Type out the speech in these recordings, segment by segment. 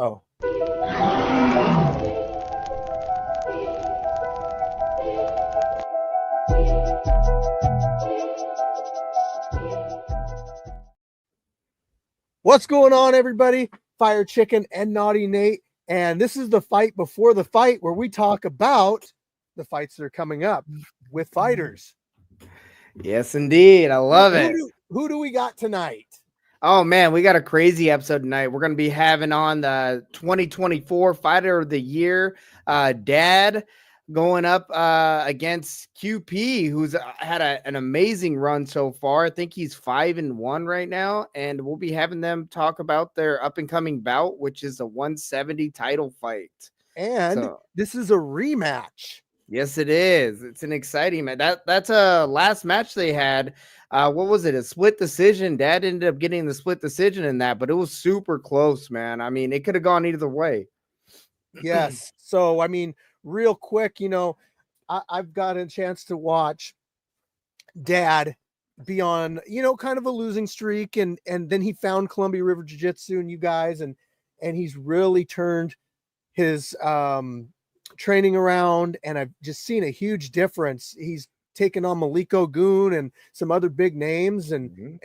Oh. What's going on, everybody? Fire Chicken and Naughty Nate. And this is the fight before the fight where we talk about the fights that are coming up with fighters. Yes, indeed. I love it. Who do we got tonight? Oh, man, we got a crazy episode tonight. We're going to be having on the 2024 Fighter of the Year, Dad, going up against QP, who's had an amazing run so far. I think he's 5-1 right now, and we'll be having them talk about their up-and-coming bout, which is a 170 title fight. And this is a rematch. Yes, it is. It's an exciting match. That's a last match they had. What was it? A split decision. Dad ended up getting the split decision in that, but it was super close, man. I mean, it could have gone either way. Yes. So, I mean, real quick, I've got a chance to watch Dad be on, kind of a losing streak, and then he found Columbia River Jiu-Jitsu and you guys, and he's really turned his training around, and I've just seen a huge difference. He's taken on Maliko Goon and some other big names, and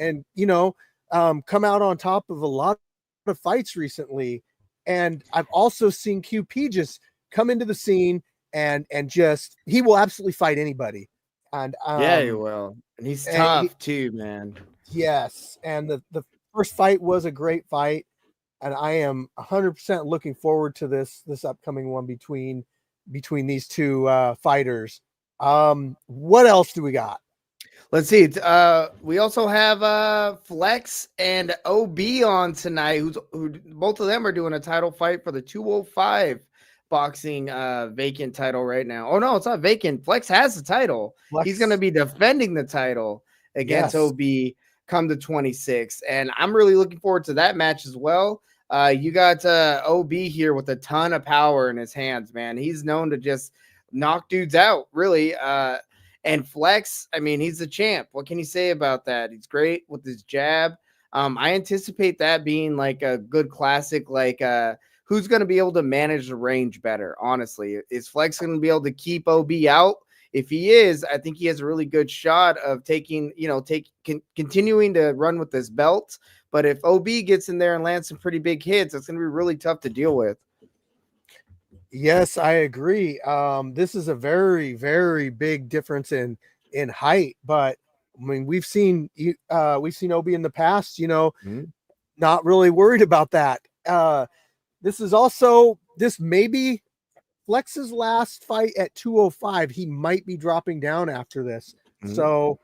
come out on top of a lot of fights recently. And I've also seen QP just come into the scene and just he will absolutely fight anybody. And yeah, he will. And he's tough too, man. Yes. And the first fight was a great fight, and I am 100% looking forward to this upcoming one between these two fighters. What else do we got? Let's see. We also have Flexx and OB on tonight, who both of them are doing a title fight for the 205 boxing vacant title right now. Oh no, it's not vacant. Flexx has the title. He's going to be defending the title against OB come the 26th, and I'm really looking forward to that match as well. You got OB here with a ton of power in his hands, man. He's known to just knock dudes out, really. And Flexx, I mean, he's the champ. What can you say about that? He's great with his jab. I anticipate that being like a good classic, like who's going to be able to manage the range better, honestly. Is Flexx going to be able to keep OB out? If he is, I think he has a really good shot of continuing to run with this belt. But if OB gets in there and lands some pretty big hits, it's going to be really tough to deal with. Yes, I agree. This is a very, very big difference in height, but I mean, we've seen OB in the past, not really worried about that. This may be Flex's last fight at 205. He might be dropping down after this. So,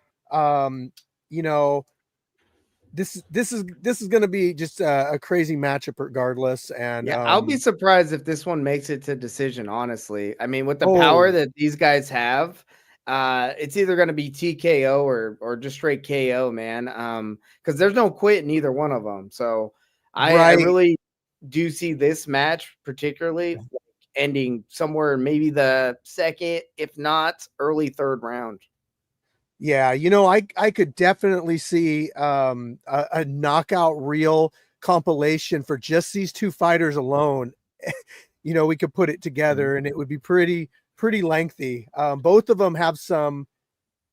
this is going to be just a crazy matchup regardless. And I'll be surprised if this one makes it to decision, honestly. I mean, with the power that these guys have, it's either going to be TKO or just straight KO, man. Because there's no quit in either one of them. So I really do see this match particularly ending somewhere in maybe the second, if not early third round. Yeah, I could definitely see a knockout reel compilation for just these two fighters alone. We could put it together and it would be pretty lengthy. Both of them have some.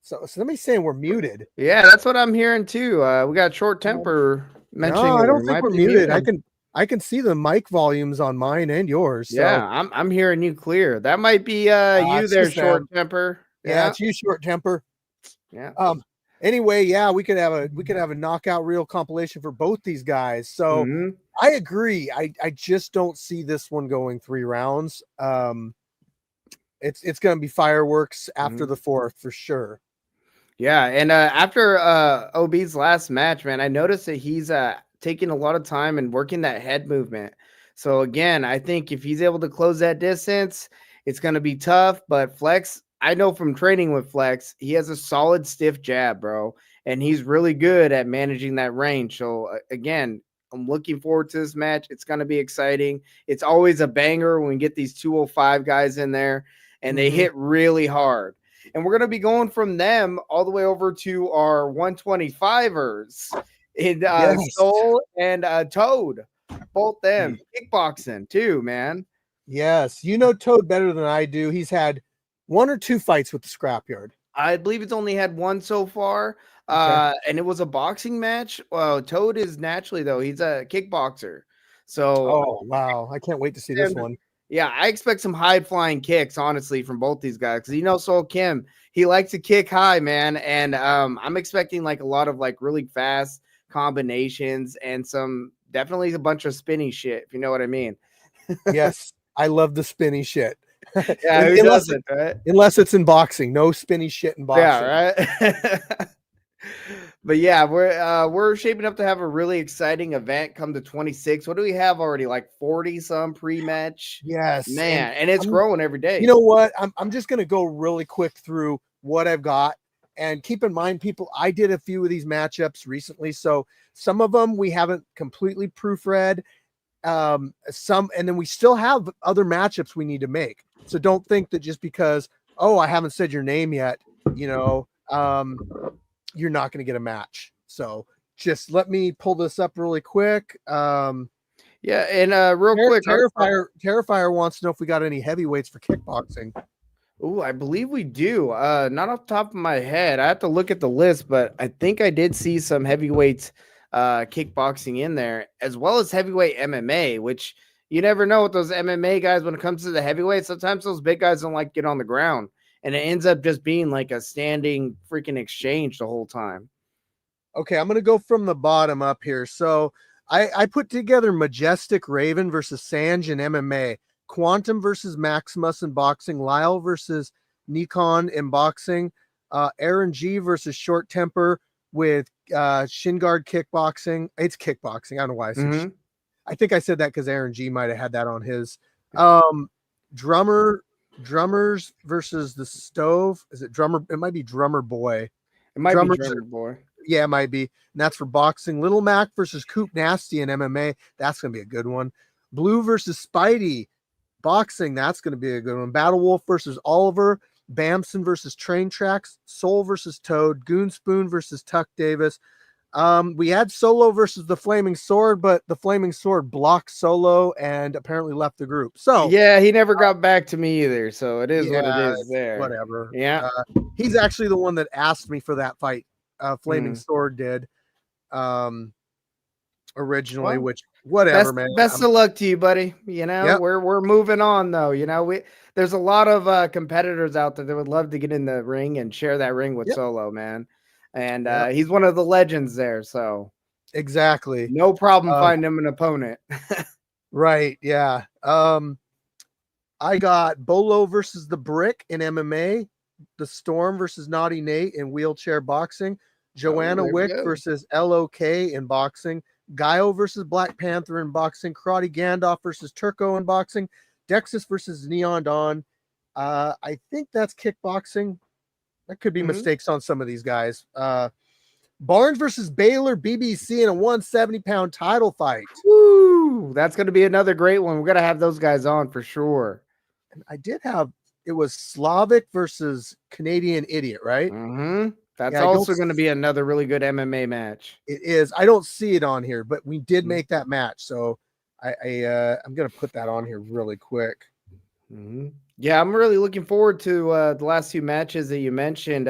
So somebody's saying we're muted. Yeah, that's what I'm hearing too. We got short temper mentioning. No, I don't think we're muted. I can see the mic volumes on mine and yours. So. Yeah, I'm hearing you clear. That might be you there, short temper. Yeah, it's you, short temper. Yeah. Anyway, yeah, we could have a knockout reel compilation for both these guys. So I agree. I just don't see this one going 3 rounds. It's going to be fireworks after the 4th for sure. Yeah, and after OB's last match, man, I noticed that he's taking a lot of time and working that head movement. So again, I think if he's able to close that distance, it's going to be tough. But Flexx, I know from training with Flexx, he has a solid stiff jab, bro, and he's really good at managing that range. So again, I'm looking forward to this match. It's going to be exciting. It's always a banger when we get these 205 guys in there, and they hit really hard. And we're going to be going from them all the way over to our 125ers in Soul and Toad. Both them. Kickboxing too, man. Yes, you know Toad better than I do. He's had 1 or 2 fights with the scrapyard. I believe it's only had one so far. Okay. And it was a boxing match. Well, Toad is naturally though, he's a kickboxer. So Oh, wow. I can't wait to see this one. yeah, I expect some high flying kicks, honestly, from both these guys. Because Soul Kim, he likes to kick high, man. And I'm expecting like a lot of like really fast combinations and some definitely a bunch of spinny shit, if you know what I mean. Yes, I love the spinny shit. Yeah, who doesn't, right? Unless it's in boxing. No spinny shit in boxing. Yeah, right. But yeah, we're shaping up to have a really exciting event come to 26. What do we have already? Like 40 some pre-match? Yes. Man, and it's growing every day. You know what? I'm just gonna go really quick through what I've got. And keep in mind, people, I did a few of these matchups recently. So some of them we haven't completely proofread. Some, and then we still have other matchups we need to make. So don't think that just because, oh, I haven't said your name yet, you know, you're not going to get a match. So just let me pull this up really quick. Yeah, and real quick, Terrifier wants to know if we got any heavyweights for kickboxing. Oh, I believe we do. Not off the top of my head. I have to look at the list, but I think I did see some heavyweights kickboxing in there, as well as heavyweight MMA, which you never know with those MMA guys when it comes to the heavyweight. Sometimes those big guys don't like to get on the ground, and it ends up just being like a standing freaking exchange the whole time. Okay, I'm going to go from the bottom up here. So I put together Majestic Raven versus Sanj in MMA, Quantum versus Maximus in boxing, Lyle versus Nikon in boxing, Aaron G versus Short Temper with Shingard kickboxing. It's kickboxing. I don't know why I said I think I said that because Aaron G might have had that on his. Drummers versus the Stove. Is it Drummer? It might be Drummer Boy. It might be Drummer Boy. Yeah, it might be. And that's for boxing. Little Mac versus Coop Nasty in MMA. That's going to be a good one. Blue versus Spidey. Boxing. That's going to be a good one. Battle Wolf versus Oliver. Bamson versus Train Tracks. Soul versus Toad. Goon Spoon versus Tuck Davis. We had Solo versus the Flaming Sword, but the Flaming Sword blocked Solo and apparently left the group. So yeah, he never got back to me either. So it is what it is there. Whatever. Yeah. He's actually the one that asked me for that fight. Flaming Sword did originally, well, which whatever, man. Best of luck to you, buddy. You know, we're moving on though. You know, there's a lot of competitors out there that would love to get in the ring and share that ring with Solo, man. And he's one of the legends there. So exactly. No problem finding him an opponent. Right. Yeah. I got Bolo versus the Brick in MMA, the Storm versus Naughty Nate in wheelchair boxing, Joanna Wick versus LOK in boxing, Gaio versus Black Panther in boxing, Karate Gandalf versus Turco in boxing, Dexus versus Neon Dawn. I think that's kickboxing. That could be mistakes on some of these guys. Barnes versus Baylor BBC in a 170-pound title fight. Woo! That's going to be another great one. We're going to have those guys on for sure. And I did have, it was Slavic versus Canadian Idiot, right? That's also going to be another really good MMA match. It is. I don't see it on here, but we did make that match. So I'm going to put that on here really quick. Yeah, I'm really looking forward to the last two matches that you mentioned.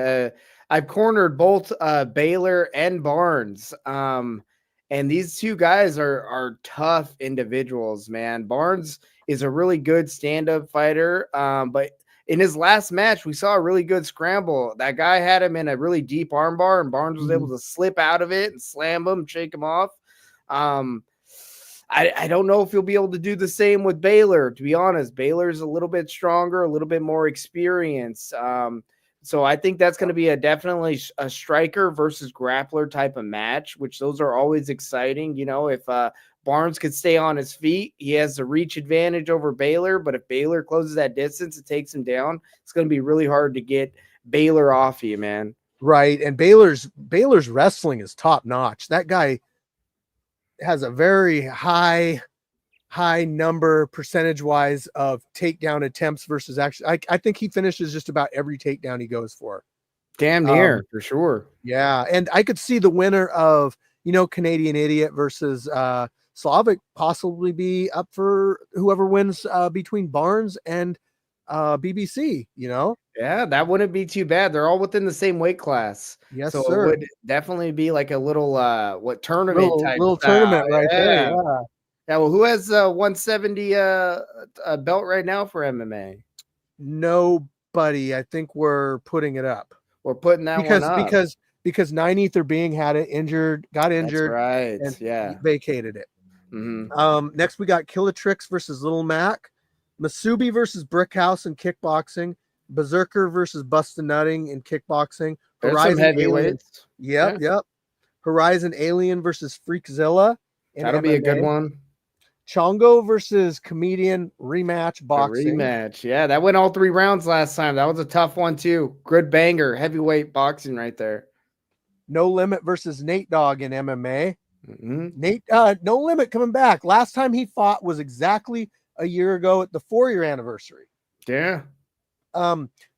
I've cornered both Baylor and Barnes. And these two guys are tough individuals, man. Barnes is a really good stand-up fighter. But in his last match, we saw a really good scramble. That guy had him in a really deep armbar, and Barnes was able to slip out of it and slam him, shake him off. I don't know if he'll be able to do the same with Baylor, to be honest. Baylor's a little bit stronger, a little bit more experienced. So I think that's going to be definitely a striker versus grappler type of match, which those are always exciting. You know, if Barnes could stay on his feet, he has the reach advantage over Baylor. But if Baylor closes that distance and takes him down, it's going to be really hard to get Baylor off you, man. Right. And Baylor's wrestling is top notch. That guy has a very high number percentage wise of takedown attempts versus actually, I think he finishes just about every takedown he goes for. Damn near, for sure. Yeah. And I could see the winner of, Canadian Idiot versus Slavic possibly be up for whoever wins between Barnes and BBC, you know? Yeah, that wouldn't be too bad. They're all within the same weight class. Yes, So it sir. would definitely be like a little tournament Little type little style. tournament right there. Yeah. Yeah. Yeah, well, who has 170 belt right now for MMA? Nobody. I think we're putting it up We're putting that one because up. because because 9 Being had it injured, got That's injured, right. and Yeah. vacated it. Mhm. Next we got Killatrix versus Little Mac, Masubi versus Brickhouse in kickboxing, Berserker versus Busta Nutting in kickboxing, There's some Horizon Alien. heavyweights. Yep, Yeah. yep. Horizon Alien versus Freakzilla in That'll be a good MMA. one. Chongo versus Comedian rematch A boxing. rematch. Yeah, that went all 3 rounds last time. That was a tough one too. Good banger, heavyweight boxing right there. No Limit versus Nate Dogg in MMA. Mhm. Nate, No Limit coming back. Last time he fought was exactly a year ago at the 4-year anniversary. Yeah.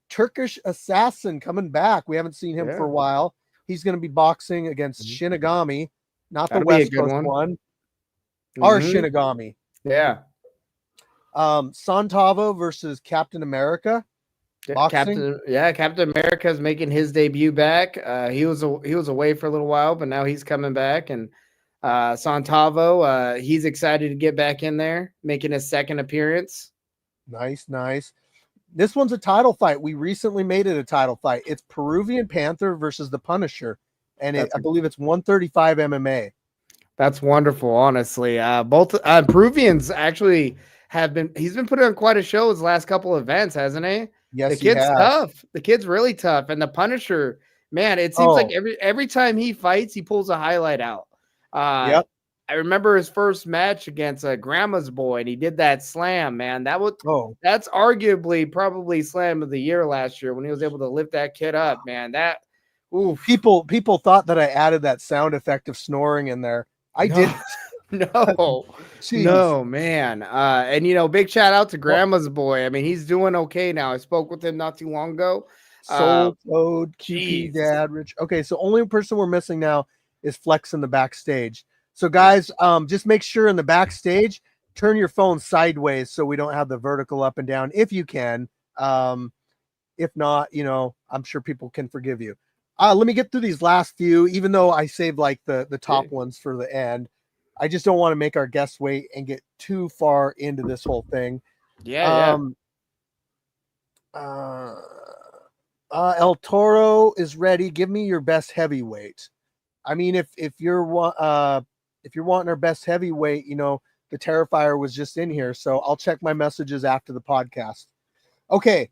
Turkish Assassin coming back. We haven't seen him for a Yeah. while. He's going to be boxing against Mhm. Shinigami, not the That'll be a West good Coast one. one. Our Mhm. Shinigami. Yeah. Santavo versus Captain America. Boxing. Captain America is making his debut back. He was away for a little while, but now he's coming back. And Santavo, he's excited to get back in there, making his second appearance. Nice, nice. This one's a title fight. We recently made it a title fight. It's Peruvian Panther versus the Punisher, and I believe it's 135 MMA. That's wonderful, honestly. Both Peruvians actually he's been putting on quite a show his last couple events, hasn't he? The Yes, he kid's has. tough. The kid's really tough. And the Punisher, man, it seems like Oh, every time he fights, he pulls a highlight out. yep. I remember his first match against Grandma's Boy, and he did that slam, man. Oh, That's arguably probably slam of the year last year when he was able to lift that kid up, man. That oof. people thought that I added that sound effect of snoring in there. I No. didn't. No, Jeez. no, man. And big shout out to Well, Grandma's Boy. I mean, he's doing okay now. I spoke with him not too long ago. Soul Toad, QP Jeez. Dad, Rich. Okay, so only person we're missing now is Flexx in the backstage. So guys, just make sure in the backstage, turn your phone sideways so we don't have the vertical up and down if you can. If not, I'm sure people can forgive you. Let me get through these last few, even though I saved like the top ones for the end. I just don't want to make our guests wait and get too far into this whole thing. Yeah. El Toro is ready. Give me your best heavyweight. I mean, if you're wanting our best heavyweight, the Terrifier was just in here, so I'll check my messages after the podcast. Okay,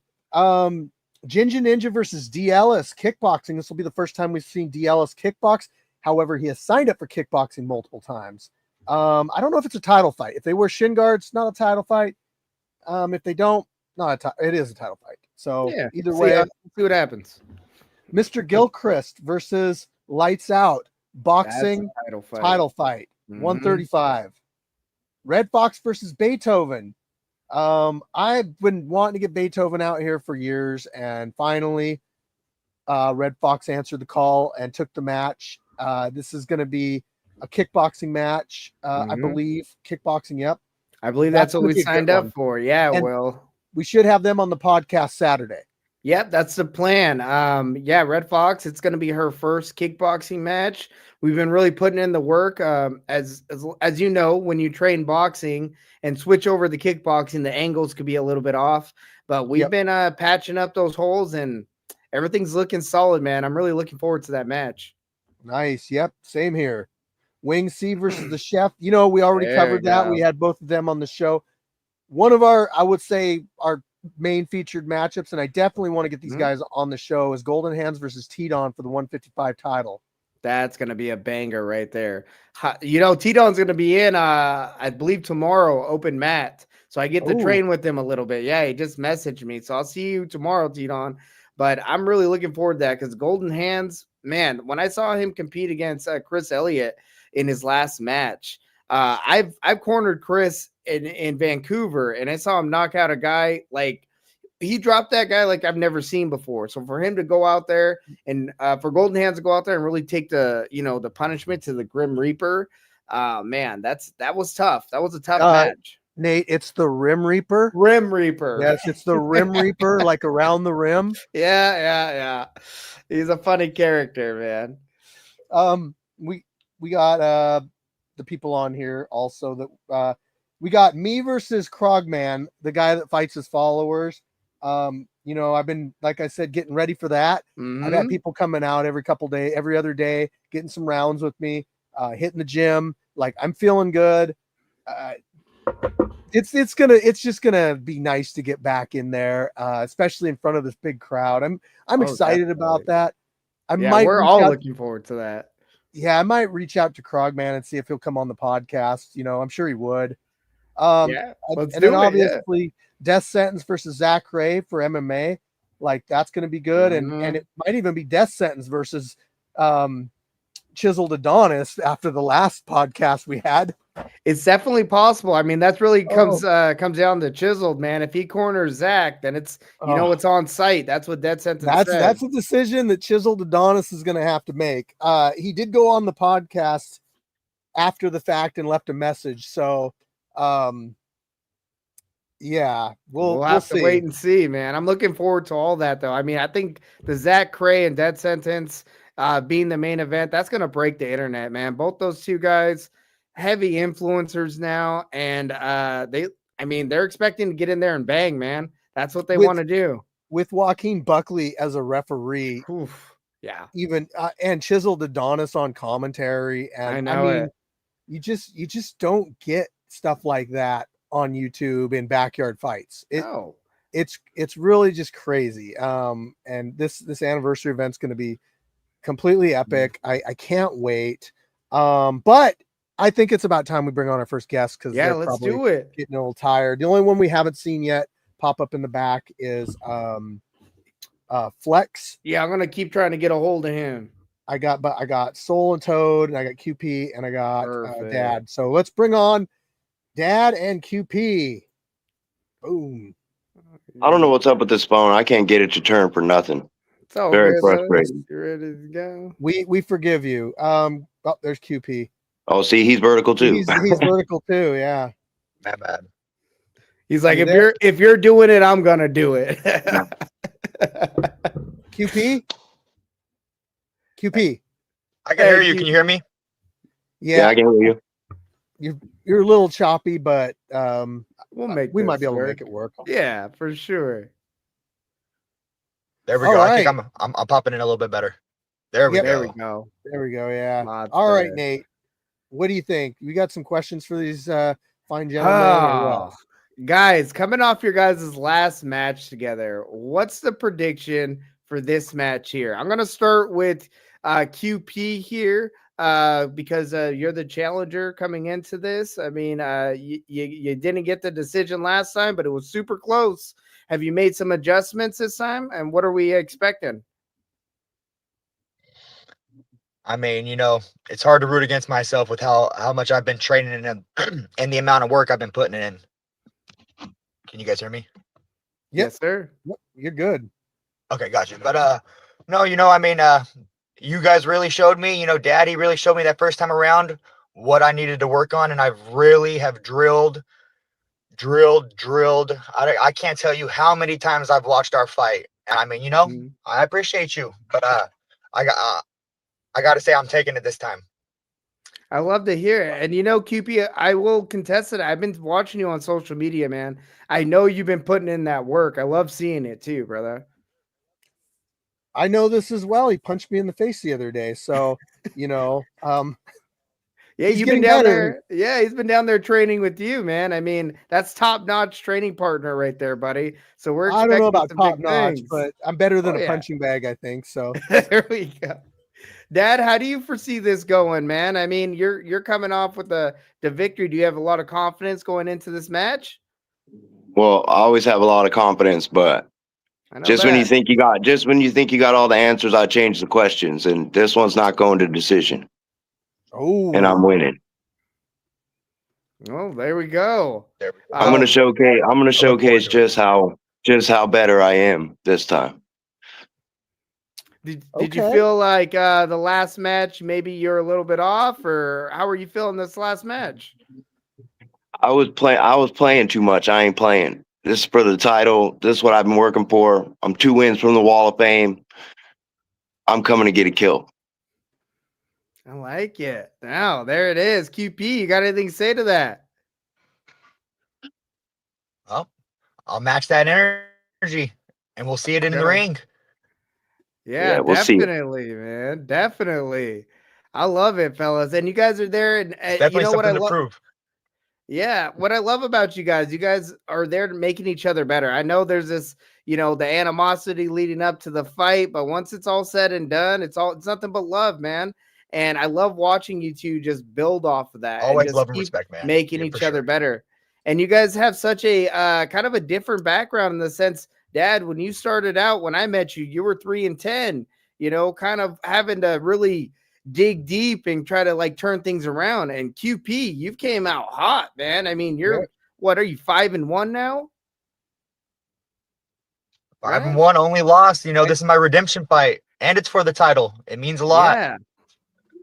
Ginger Ninja versus D. Ellis kickboxing. This will be the first time we've seen D. Ellis kickbox. However, he has signed up for kickboxing multiple times. I don't know if it's a title fight. If they wear shin guards, not a title fight. If they don't, it is a title fight. So Yeah. either way, See what happens. Mr. Gilchrist versus Lights Out boxing That's a title fight. 135. Red Fox versus Beethoven. I've been wanting to get Beethoven out here for years, and finally, Red Fox answered the call and took the match. This is going to be a kickboxing match, I believe. Kickboxing, yep. I believe that's what we gonna be a signed good up one. for. Yeah, And Will. we should have them on the podcast Saturday. Yep, that's the plan. Red Fox, it's going to be her first kickboxing match. We've been really putting in the work. As you know, when you train boxing and switch over to kickboxing, the angles could be a little bit off. But we've been patching up those holes, and everything's looking solid, man. I'm really looking forward to that match. Nice. Yep. Same here. Wing C versus the Chef. We already covered that. We had both of them on the show. One of I would say, our main featured matchups, and I definitely want to get these guys on the show, is Golden Hands versus T-Don for the 155 title. That's going to be a banger right there. T-Don's going to be in, I believe, tomorrow, open mat. So I get to train with him a little bit. Yeah, he just messaged me. So I'll see you tomorrow, T-Don. But I'm really looking forward to that because Golden Hands, man, when I saw him compete against Chris Elliott in his last match, I've cornered Chris in Vancouver, and I saw him knock out a guy like he dropped that guy like I've never seen before. So for him to go out there and for Golden Hands to go out there and really take the punishment to the Grim Reaper, Man, that was tough. That was a tough Uh, match. Nate, it's the Rim Reaper. Rim Reaper. Yes, it's the Rim Reaper, like around the rim. Yeah. He's a funny character, man. We got the people on here also that we got me versus Krogman, the guy that fights his followers. I've been, like I said, getting ready for that. I've had people coming out every other day, getting some rounds with me, hitting the gym. Like, I'm feeling good. It's just gonna be nice to get back in there, especially in front of this big crowd. I'm excited about that. We're all looking forward to that. Yeah, I might reach out to Krogman and see if he'll come on the podcast. I'm sure he would. Let's and do then it. obviously Death Sentence versus Zach Ray for MMA. Like, that's going to be good, and it might even be Death Sentence versus Chiseled Adonis after the last podcast we had. It's definitely possible. I mean, that's really comes down to Chiseled, man. If he corners Zach, then it's it's on site. That's what Death Sentence said. That's a decision that Chiseled Adonis is going to have to make. He did go on the podcast after the fact and left a message. So, yeah, we'll have see. To wait and see, man. I'm looking forward to all that, though. I mean, I think the Zach Cray and Death Sentence being the main event, that's going to break the internet, man. Both those two guys, heavy influencers now, and they're expecting to get in there and bang, man. That's what they want to do. With Joaquin Buckley as a referee, yeah, even and Chiseled Adonis on commentary, and I mean, you just don't get stuff like that on YouTube in backyard fights. It's really just crazy. And this anniversary event's going to be completely epic. I can't wait. But I think it's about time we bring on our first guest, because they're let's probably do it. Getting a little tired. The only one we haven't seen yet pop up in the back is Flexx. Yeah, I'm gonna keep trying to get a hold of him. I got Soul and Toad, and I got QP, and I got Dad. So let's bring on Dad and QP. Boom. I don't know what's up with this phone. I can't get it to turn for nothing. It's all very frustrating. You ready to go? We forgive you. There's QP. Oh, see, he's vertical too. He's vertical too. Yeah. Not bad. He's like, if you're doing it, I'm gonna do it. QP. I can hear you. Can you hear me? Yeah, I can hear you. You're a little choppy, but we might be able to make it work. Yeah, for sure. There we go. Right. I think I'm popping in a little bit better. There we go. There we go. Yeah. All right, Nate. What do you think? We got some questions for these fine gentlemen. Guys, coming off your guys' last match together, what's the prediction for this match here? I'm gonna start with QP here. Because you're the challenger coming into this. I mean, you didn't get the decision last time, but it was super close. Have you made some adjustments this time? And what are we expecting? I mean, it's hard to root against myself with how much I've been training and the amount of work I've been putting in. Can you guys hear me? Yes, sir. You're good. Okay, gotcha. But no, I mean, you guys really showed me, Daddy really showed me that first time around what I needed to work on. And I really have drilled. I can't tell you how many times I've watched our fight. And I mean, I appreciate you, but I got to say I'm taking it this time. I love to hear it. And QP, I will contest it. I've been watching you on social media, man. I know you've been putting in that work. I love seeing it too, brother. I know this as well. He punched me in the face the other day. So, yeah, you've been down there. Yeah, he's been down there training with you, man. I mean, that's top-notch training partner right there, buddy. So I don't know about top-notch, but I'm better than a punching bag, I think. So there we go. Dad, how do you foresee this going, man? I mean, you're coming off with the victory. Do you have a lot of confidence going into this match? Well, I always have a lot of confidence, but when you think you got all the answers, I change the questions, and this one's not going to decision. Oh, and I'm winning. Oh, there we go. I'm going to showcase just how better I am this time. Did you feel like the last match maybe you're a little bit off, or how are you feeling this last match? I was playing too much. I ain't playing. This is for the title. This is what I've been working for. I'm 2 wins from the Wall of Fame. I'm coming to get a kill. I like it. Now, there it is. QP, you got anything to say to that? Well, I'll match that energy, and we'll see it in the ring. Yeah, we'll definitely, see. Man. Definitely. I love it, fellas. And you guys are there. And definitely you know something what to prove. Yeah, what I love about you guys are there making each other better. I know there's this, the animosity leading up to the fight, but once it's all said and done, it's nothing but love, man. And I love watching you two just build off of that. Always and just love and respect, man. Making each other better. And you guys have such a kind of a different background in the sense, Dad, when you started out, when I met you, you were 3-10, kind of having to really dig deep and try to like turn things around. And QP, you've came out hot, man. I mean, what are you, 5-1 now? 5-1, only loss. This is my redemption fight, and it's for the title. It means a lot. Yeah.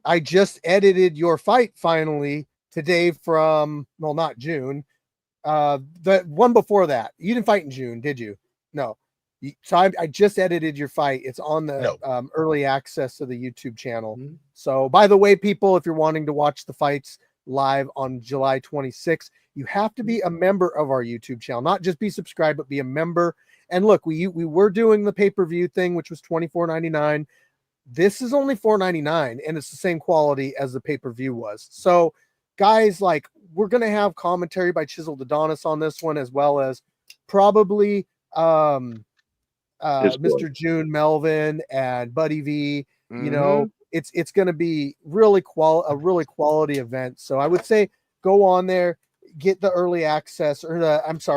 I just edited your fight finally today from, well, not June. The one before that. You didn't fight in June, did you? No. So I just edited your fight. It's on the early access of the YouTube channel. Mm-hmm. So by the way, people, if you're wanting to watch the fights live on July 26th, you have to be a member of our YouTube channel, not just be subscribed, but be a member. And look, we were doing the pay-per-view thing, which was $24.99. This is only $4.99, and it's the same quality as the pay-per-view was. So guys, like, we're going to have commentary by Chiseled Adonis on this one, as well as probably Mr. June Melvin and Buddy V. It's going to be a really quality event. So I would say go on there, get the early access, or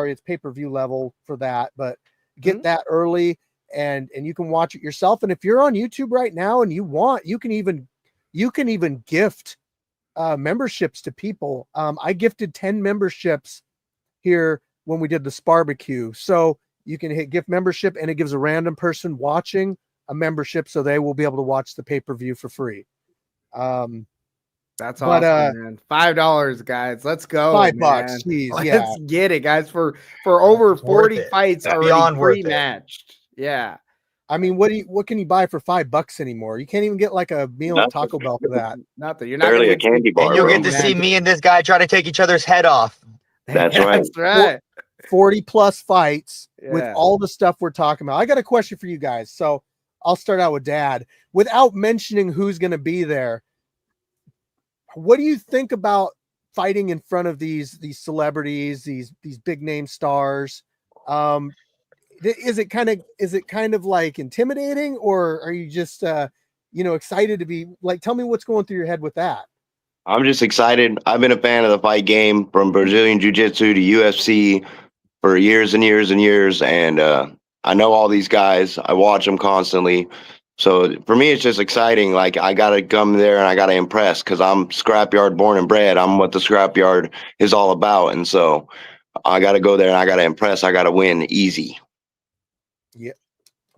it's pay-per-view level for that, but get that early and you can watch it yourself. And if you're on YouTube right now and you can even gift memberships to people. I gifted 10 memberships here when we did the barbecue. So you can hit gift membership, and it gives a random person watching a membership, so they will be able to watch the pay-per-view for free. That's awesome, man. $5, guys. Let's go. $5. Geez, Let's get it, guys. For over 40 fights already pre-matched. Yeah. I mean, what can you buy for $5 anymore? You can't even get like a meal at Taco Bell for that. Nothing. You're not barely a candy bar. And you'll get to see me and this guy try to take each other's head off. That's right. That's right. 40 plus fights with all the stuff we're talking about. I got a question for you guys. So I'll start out with Dad. Without mentioning who's going to be there, what do you think about fighting in front of these celebrities, these big name stars? Is it kind of like intimidating, or are you just excited to be like? Tell me what's going through your head with that. I'm just excited. I've been a fan of the fight game from Brazilian Jiu-Jitsu to UFC for years and years and years, and I know all these guys. I watch them constantly. So for me, it's just exciting. Like, I got to come there and I got to impress, because I'm scrapyard born and bred. I'm what the scrapyard is all about. And so I got to go there and I got to impress. I got to win easy. Yeah.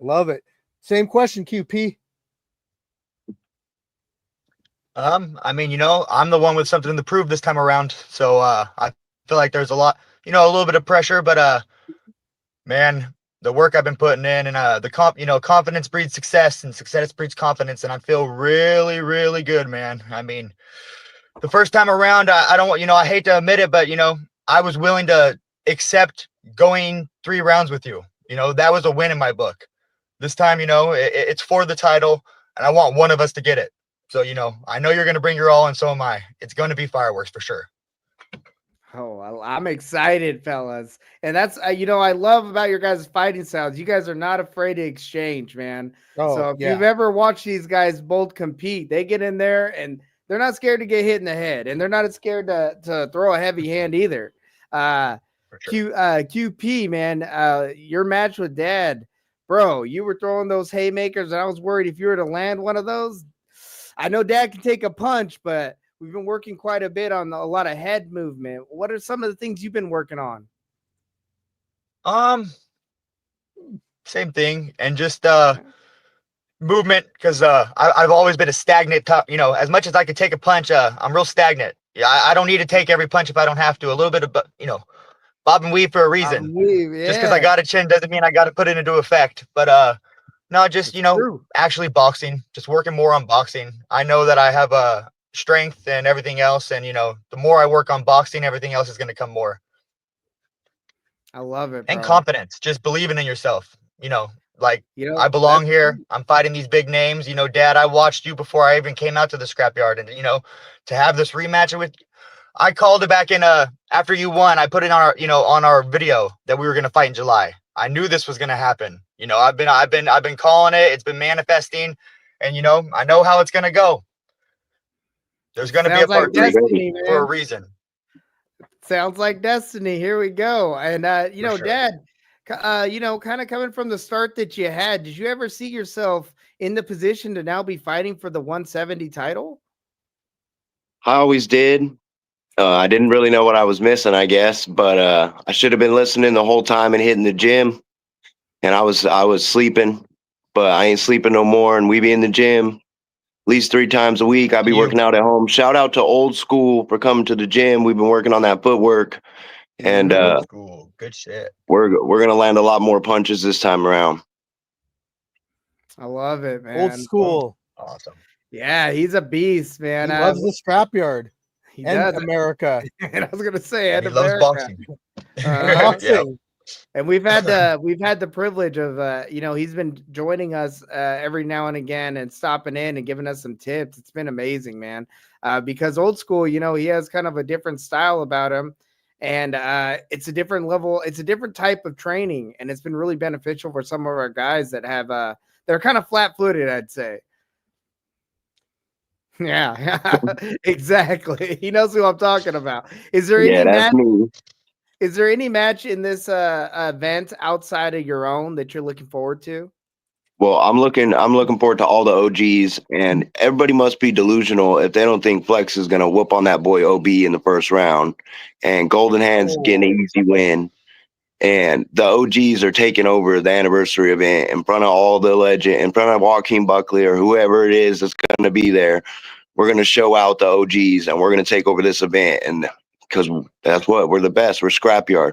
Love it. Same question, QP. I mean, I'm the one with something to prove this time around. So I feel like there's a little bit of pressure, but man, the work I've been putting in, and confidence breeds success, and success breeds confidence, and I feel really, really good, man. I mean, the first time around, I don't, I hate to admit it, but I was willing to accept going 3 rounds with you. That was a win in my book. This time, it's for the title, and I want one of us to get it. So, I know you're going to bring your all, and so am I. It's going to be fireworks for sure. Oh, I'm excited, fellas. And that's, I love about your guys' fighting styles. You guys are not afraid to exchange, man. So if you've ever watched these guys both compete, they get in there and they're not scared to get hit in the head, and they're not scared to throw a heavy hand either. Sure. QP, man, your match with Dad, bro, you were throwing those haymakers, and I was worried if you were to land one of those. I know Dad can take a punch, but we've been working quite a bit on a lot of head movement. What are some of the things you've been working on? Same thing. And just, movement, because I've always been a stagnant top. You know, as much as I could take a punch, I'm real stagnant. Yeah, I don't need to take every punch if I don't have to. A little bit of, bob and weave for a reason. Just because I Yeah, got a chin doesn't mean I got to put it into effect. But no, just it's true. actually boxing, just working more on boxing. I know that I have strength and everything else, and the more I work on boxing, everything else is going to come more. I love it, And bro. confidence, just believing in yourself. Like I That's belong here. I'm fighting these big names. Dad, I watched you before I even came out to the scrapyard, and to have this rematch with. I called it back in after you won. I put it on our video that we were gonna fight in July. I knew this was gonna happen. I've been calling it. It's been manifesting, and I know how it's gonna go. There's gonna be a Sounds like part three destiny, for a man. reason. Sounds like destiny. Here we go. And For sure. Dad, kind of coming from the start that you had, did you ever see yourself in the position to now be fighting for the 170 title? I always did. I didn't really know what I was missing, I guess, but I should have been listening the whole time and hitting the gym. And I was sleeping, but I ain't sleeping no more. And we be in the gym at least 3 times a week. I be You working out at home. Shout out to Old School for coming to the gym. We've been working on that footwork, and old school, good shit. we're gonna land a lot more punches this time around. I love it, man. Old school. Awesome. Yeah, he's a beast, man. He loves the scrapyard he and does. America. And I was gonna say, and He loves America. boxing. Boxing. And we've had the privilege of he's been joining us every now and again and stopping in and giving us some tips. It's been amazing, man. Because Old School, he has kind of a different style about him, and it's a different level. It's a different type of training, and it's been really beneficial for some of our guys that have they're kind of flat-footed, I'd say. Yeah, exactly. He knows who I'm talking about. Is there Yeah, any that's match? me. Is there any match in this event outside of your own that you're looking forward to? Well, I'm looking forward to all the OGs, and everybody must be delusional if they don't think Flex is gonna whoop on that boy OB in the first round, and Golden Hands getting an easy win, and the OGs are taking over the anniversary event in front of all the legend, in front of Joaquin Buckley or whoever it is that's gonna be there. We're gonna show out the OGs, and we're gonna take over this event, and because that's what we're the best. We're scrapyard.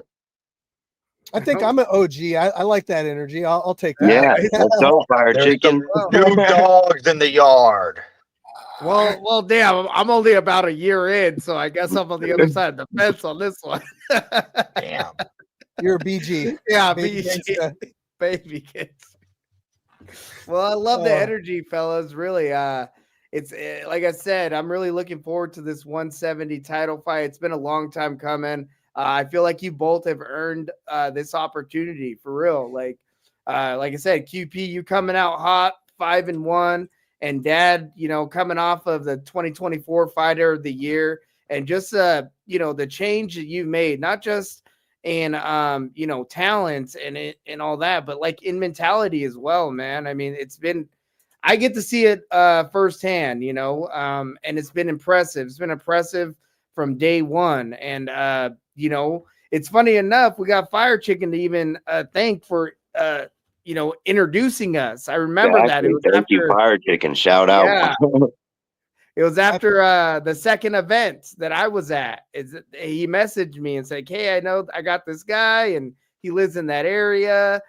I think I'm an OG. I like that energy. I'll take that. Yeah, let's go, Fire There's Chicken. some new dogs in the yard. Well, damn, I'm only about a year in, so I guess I'm on the other side of the fence on this one. Damn. You're a BG. Yeah, Baby gangsta. baby kids. Well, I love the energy, fellas. Really, it's like I said, I'm really looking forward to this 170 title fight. It's been a long time coming. I feel like you both have earned this opportunity for real. Like I said, QP, you coming out hot, 5-1, and Dad, coming off of the 2024 Fighter of the Year, and just the change that you've made, not just in talent and all that, but like in mentality as well, man. I mean, I get to see it firsthand, and it's been impressive. It's been impressive from day one, and it's funny enough, we got Fire Chicken to even thank for introducing us. I remember that. It was Thank you, after Fire Chicken. Shout out. Yeah. It was after the second event that I was at. He messaged me and said, "Hey, I know I got this guy and he lives in that area.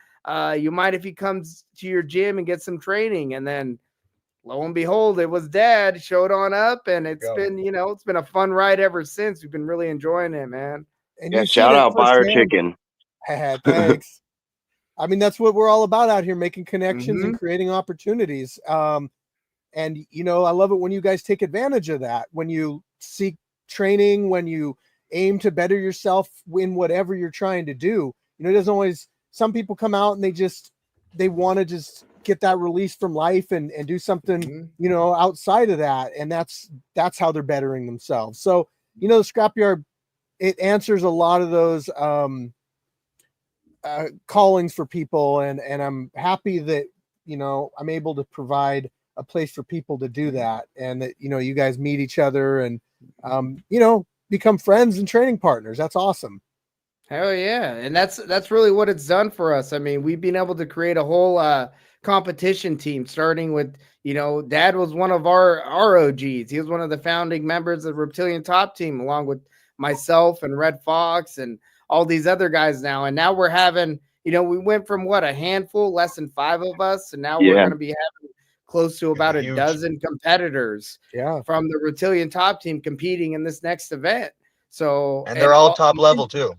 You mind if he comes to your gym and gets some training?" And then lo and behold, it was Dad showed on up, and it's been a fun ride ever since. We've been really enjoying it, man. And Yeah, you've shout seen it out Fire firsthand. Chicken. Thanks. I mean, that's what we're all about out here, making connections Mhm. and creating opportunities. And I love it when you guys take advantage of that, when you seek training, when you aim to better yourself in whatever you're trying to do. It doesn't always, some people come out and they want to just get that release from life and do something, outside of that. And that's how they're bettering themselves. So, the scrapyard, it answers a lot of those callings for people. And I'm happy that, I'm able to provide a place for people to do that, and that you guys meet each other and become friends and training partners. That's awesome. Hell yeah. And that's really what it's done for us. I mean, we've been able to create a whole competition team, starting with, Dad was one of our OGs. He was one of the founding members of the Reptilian Top Team, along with myself and Red Fox and all these other guys now. And now we're having, we went from a handful, less than 5 of us, and now we're Yeah. going to be having close to about a Huge. dozen competitors from the Reptilian Top Team competing in this next event. So, And they're all top level too.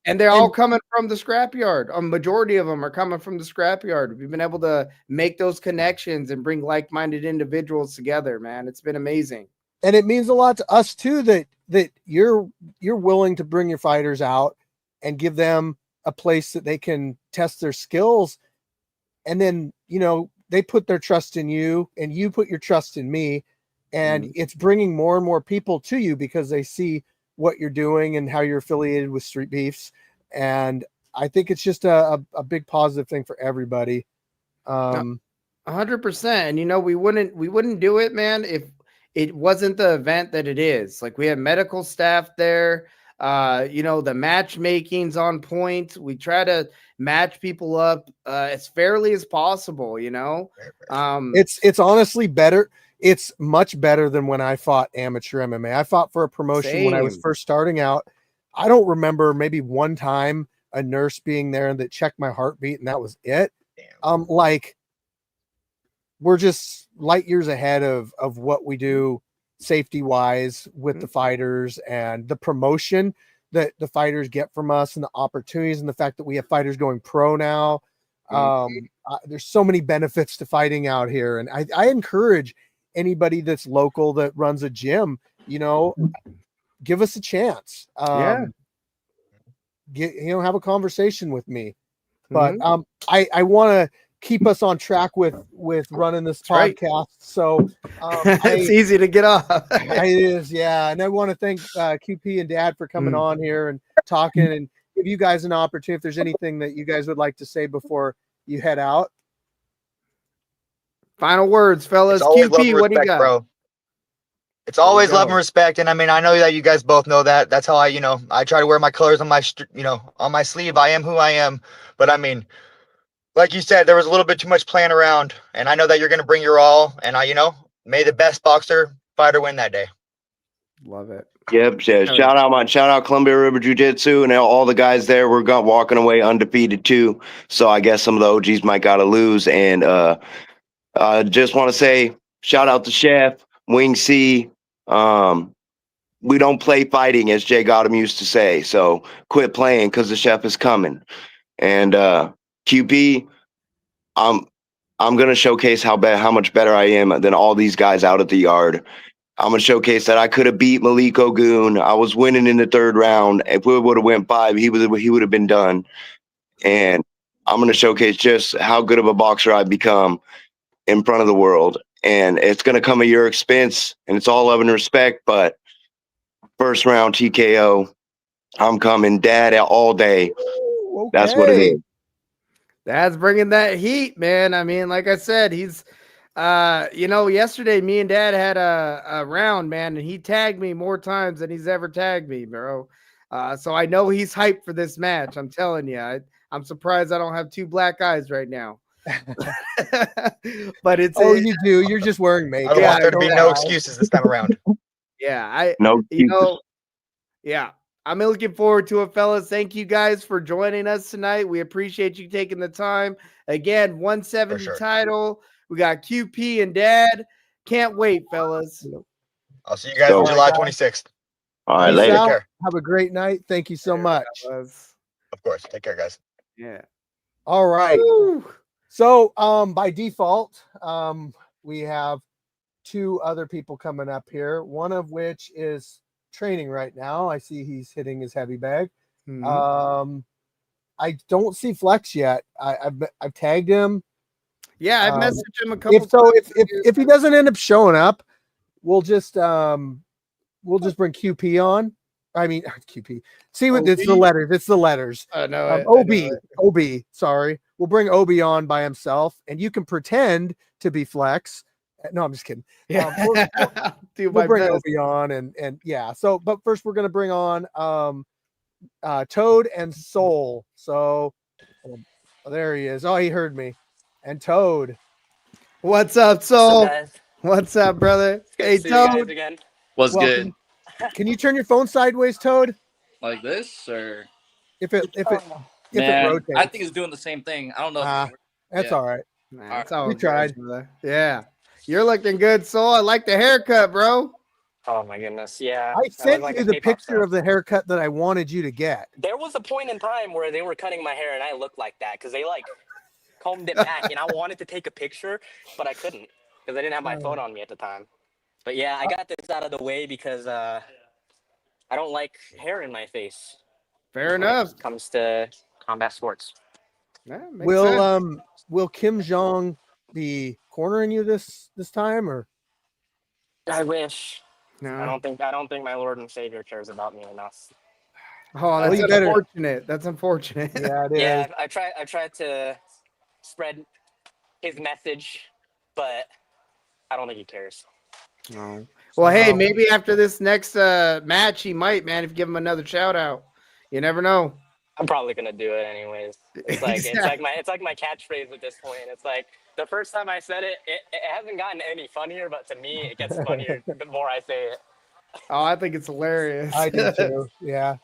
And they're all coming from the scrapyard. A majority of them are coming from the scrapyard. We've been able to make those connections and bring like-minded individuals together, man. It's been amazing. And it means a lot to us too that you're willing to bring your fighters out and give them a place that they can test their skills. And then, they put their trust in you and you put your trust in me. And it's bringing more and more people to you because they see what you're doing and how you're affiliated with Street Beefs. And I think it's just a big positive thing for everybody. 100%. And we wouldn't do it, man, if it wasn't the event that it is. Like, we have medical staff there. The matchmaking's on point. We try to match people up as fairly as possible, It's honestly better. It's much better than when I fought amateur MMA. I fought for a promotion when I was first starting out. I don't remember, maybe one time a nurse being there that checked my heartbeat, and that was it. Like, we're just light years ahead of what we do safety wise with the fighters, and the promotion that the fighters get from us, and the opportunities, and the fact that we have fighters going pro now. There's so many benefits to fighting out here. And I encourage anybody that's local that runs a gym, give us a chance. Have a conversation with me. But I want to keep us on track with running this podcast. Right. So it's easy to get off. It is, yeah. And I want to thank QP and Dad for coming on here and talking, and give you guys an opportunity if there's anything that you guys would like to say before you head out. Final words, fellas. QP, what do you got? Bro. It's always love and respect. And I mean, I know that you guys both know that. That's how I try to wear my colors on my, on my sleeve. I am who I am. But I mean, like you said, there was a little bit too much playing around, and I know that you're going to bring your all, and may the best fighter win that day. Love it. Yep. Yeah. Shout out Columbia River Jiu-Jitsu and all the guys there. We're walking away undefeated too. So I guess some of the OGs might got to lose. And just want to say, shout out to Chef, Wing C. We don't play fighting, as Jay Gotham used to say. So quit playing, because the Chef is coming. And QP, I'm gonna showcase how much better I am than all these guys out at the yard. I'm gonna showcase that I could have beat Malik Ogun. I was winning in the 3rd round. If we would have went 5, he would have been done. And I'm gonna showcase just how good of a boxer I've become in front of the world. And it's gonna come at your expense, and it's all love and respect. But 1st round TKO, I'm coming, Dad, all day. Okay. That's what it is. Dad's bringing that heat, man. I mean, like I said, he's yesterday me and Dad had a round, man, and he tagged me more times than he's ever tagged me, bro. So I know he's hyped for this match. I'm telling you, I'm surprised I don't have 2 black eyes right now. But it's you do. You're just wearing makeup. I don't want there to be no excuses this time around. Yeah, no. Yeah. I'm looking forward to it, fellas. Thank you guys for joining us tonight. We appreciate you taking the time. Again, 170 title. We got QP and Dad. Can't wait, fellas. I'll see you guys on July 26th. All right, later. Take care. Have a great night. Thank you so much. Fellas. Of course. Take care, guys. Yeah. All right. Woo. So by default, we have 2 other people coming up here, one of which is training right now. I see he's hitting his heavy bag. I don't see Flexx yet. I've tagged him. Yeah, I've messaged him a couple times. If he doesn't end up showing up, we'll just bring QP on. I mean QP. See what it's the letters. It's the letters. OB. Sorry. We'll bring OB on by himself, and you can pretend to be Flexx. No, I'm just kidding. Yeah, we'll bring OB on, and yeah. So, but first we're gonna bring on Toad and Soul. So there he is. Oh, he heard me. And Toad. What's up, What's up, Soul? guys? What's up, brother? Good Hey, to see you guys Toad. again. What's Welcome. good? Can you turn your phone sideways, Toad? Like this or If it Oh, man? rotates. I think it's doing the same thing. I don't know. If Ah, it's working. that's Yeah. all right. Nah, it's All all We good, tried. brother. Yeah. You're looking good, Soul. I like the haircut, bro. oh my goodness, yeah. I look sent like you a the K-pop picture star. of the haircut that I wanted you to get. There was a point in time where they were cutting my hair and I looked like that because they like combed it back and I wanted to take a picture, but I couldn't because I didn't have my phone on me at the time. But yeah, I got this out of the way because I don't like hair in my face Fair when enough. it comes to combat sports. Yeah, makes sense. Will Kim Jong be cornering you this time, or I wish. I No. don't think my Lord and Savior cares about me enough. Oh, that's you better- unfortunate. That's unfortunate. yeah, it is. Yeah, I tried to spread his message, but I don't think he cares. No. Well, hey, So- maybe after this next match, he might, man, if you give him another shout out. You never know. I'm probably gonna do it anyways. It's like it's like my catchphrase at this point. It's like the first time I said it, it hasn't gotten any funnier, but to me, it gets funnier the more I say it. Oh, I think it's hilarious. I do too. Yeah.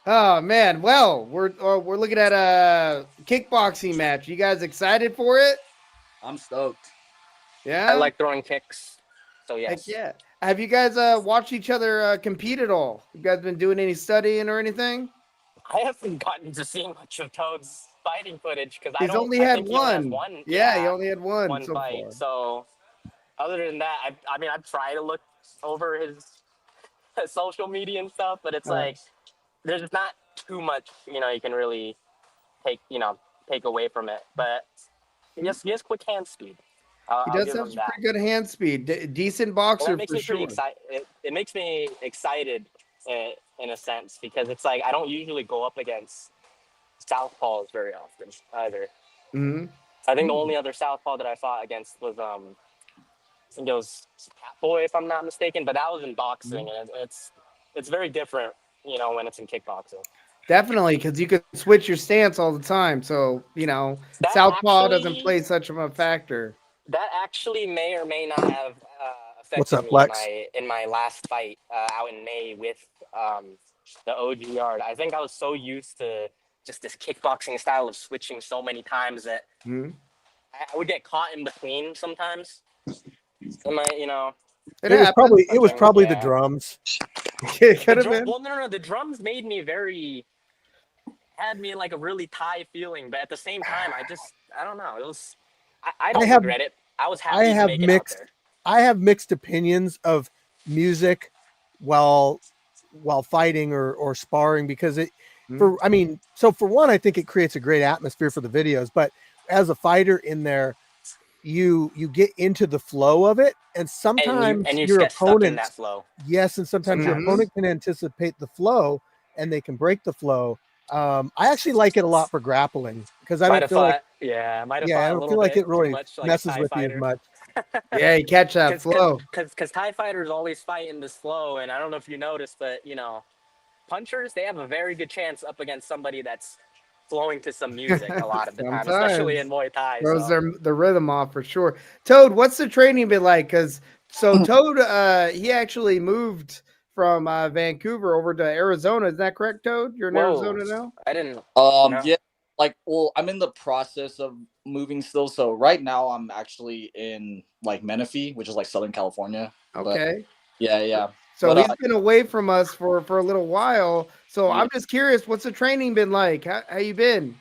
Oh man, well, we're looking at a kickboxing match. You guys excited for it? I'm stoked. Yeah, I like throwing kicks, so Heck yes. yeah. Have you guys watched each other compete at all? You guys been doing any studying or anything? I haven't gotten to see much of Toad's fighting footage because I He's don't. only I had think he only has one. one. Yeah, he only had one one so fight. far. So other than that, I mean, I've tried to look over his social media and stuff, but it's like there's not too much, you can really take away from it. But he has quick hand speed. He I'll does give have him some that. pretty good hand speed. Decent Well, boxer that makes for me pretty sure. excited. It makes me excited in a sense because it's like I don't usually go up against southpaws very often either. hmm I think the only other southpaw that I fought against was I think it was Catboy if I'm not mistaken, but that was in boxing and it's very different, when it's in kickboxing. Definitely, because you could switch your stance all the time. So, That southpaw doesn't actually- play such of a factor. That actually may or may not have What's affected up, me Flexx? in my last fight out in May with the OG yard. I think I was so used to just this kickboxing style of switching so many times that Mhm. I would get caught in between sometimes. It It happens. was probably the Yeah. drums. It could have been. Well, no. The drums made me had me in like a really Thai feeling, but at the same time, I don't know. It was, I don't regret it. I was happy to make it out there. I have mixed opinions of music while fighting or sparring because for one, I think it creates a great atmosphere for the videos, but as a fighter in there, you get into the flow of it, and sometimes and you your get stuck in opponent, that flow. yes, and sometimes your Mhm. opponent can anticipate the flow and they can break the flow. I actually like it a lot for grappling because I Might don't have feel like fought I a don't little feel like bit it really too much like a messes Thai with you fighter. as much. Yeah, you catch that flow. Because Thai fighters always fight in this flow, and I don't know if you noticed, but punchers, they have a very good chance up against somebody that's flowing to some music a lot of the time, especially in Muay Thai. Throws So. the rhythm off for sure. Toad, what's the training been like? Because Toad, he actually moved from Vancouver over to Arizona. Is that correct, Toad? You're in Arizona now? I didn't. Yeah. Like, well, I'm in the process of moving still. So right now I'm actually in like Menifee, which is like Southern California. Okay. Yeah. So But, he's been away from us for a little while. So Yeah. I'm just curious, what's the training been like? How you been?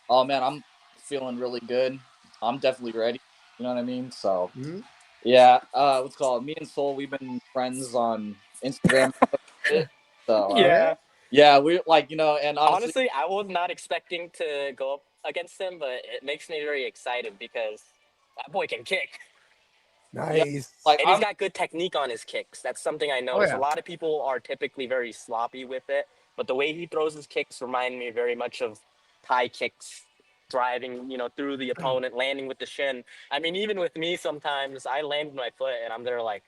Oh man, I'm feeling really good. I'm definitely ready. You know what I mean? So Mhm. yeah, what's it called? Me and Soul, we've been friends on Instagram. So yeah, we're like, and Honestly, I was not expecting to go up against him, but it makes me very excited because that boy can kick. Nice. like And he's got good technique on his kicks. That's something I noticed. yeah. A lot of people are typically very sloppy with it, but the way he throws his kicks remind me very much of Thai kicks, driving, through the opponent, landing with the shin. I mean, even with me, sometimes I land with my foot and I'm there like,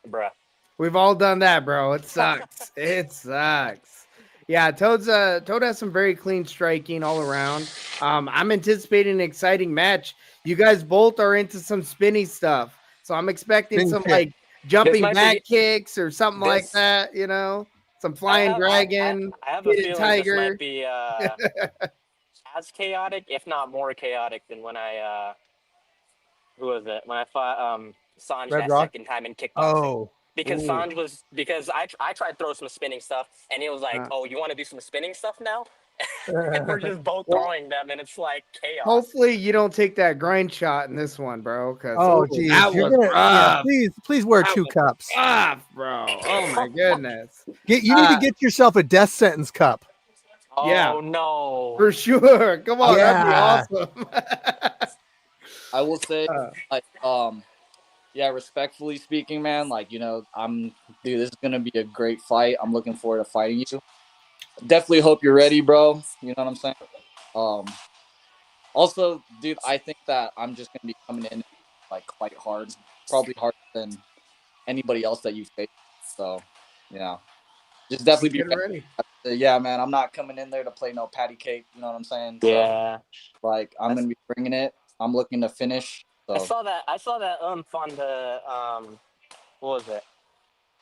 bruh. We've all done that, bro. It sucks. It sucks. Yeah, Toad has some very clean striking all around. I'm anticipating an exciting match. You guys both are into some spinny stuff, so I'm expecting Spin some kick. like jumping might back be kicks or something like this. that. You know, some I flying have I, I dragon, I have a hidden feeling this might tiger. be as chaotic, if not more chaotic, than when I who was it? When I fought Sanj Red that Rock. second time in kickboxing. Oh, Because Ooh. Sanj was because I tried to throw some spinning stuff and he was like, Uh. "Oh, you want to do some spinning stuff now?" And we're just both Well, throwing them, and it's like chaos. hopefully you don't take that grind shot in this one, bro. Because oh, that geez, was you're gonna. Yeah, rough. please wear That 2 was cups. rough, bro. Oh my goodness. You need to get yourself a death sentence cup. Yeah. Oh no! For sure. Come on, that'd be Yeah. awesome. I will say, Uh, like, yeah, respectfully speaking, man, like, dude, this is gonna be a great fight. I'm looking forward to fighting you. Definitely hope you're ready, bro. You know what I'm saying? Also, dude, I think that I'm just gonna be coming in like quite hard, probably harder than anybody else that you've faced. So, yeah, just definitely be get ready. ready. Yeah, man, I'm not coming in there to play no patty cake. You know what I'm saying? So, Yeah, like, I'm gonna be bringing it. I'm looking to finish. I So, saw that. I saw that on the what was it?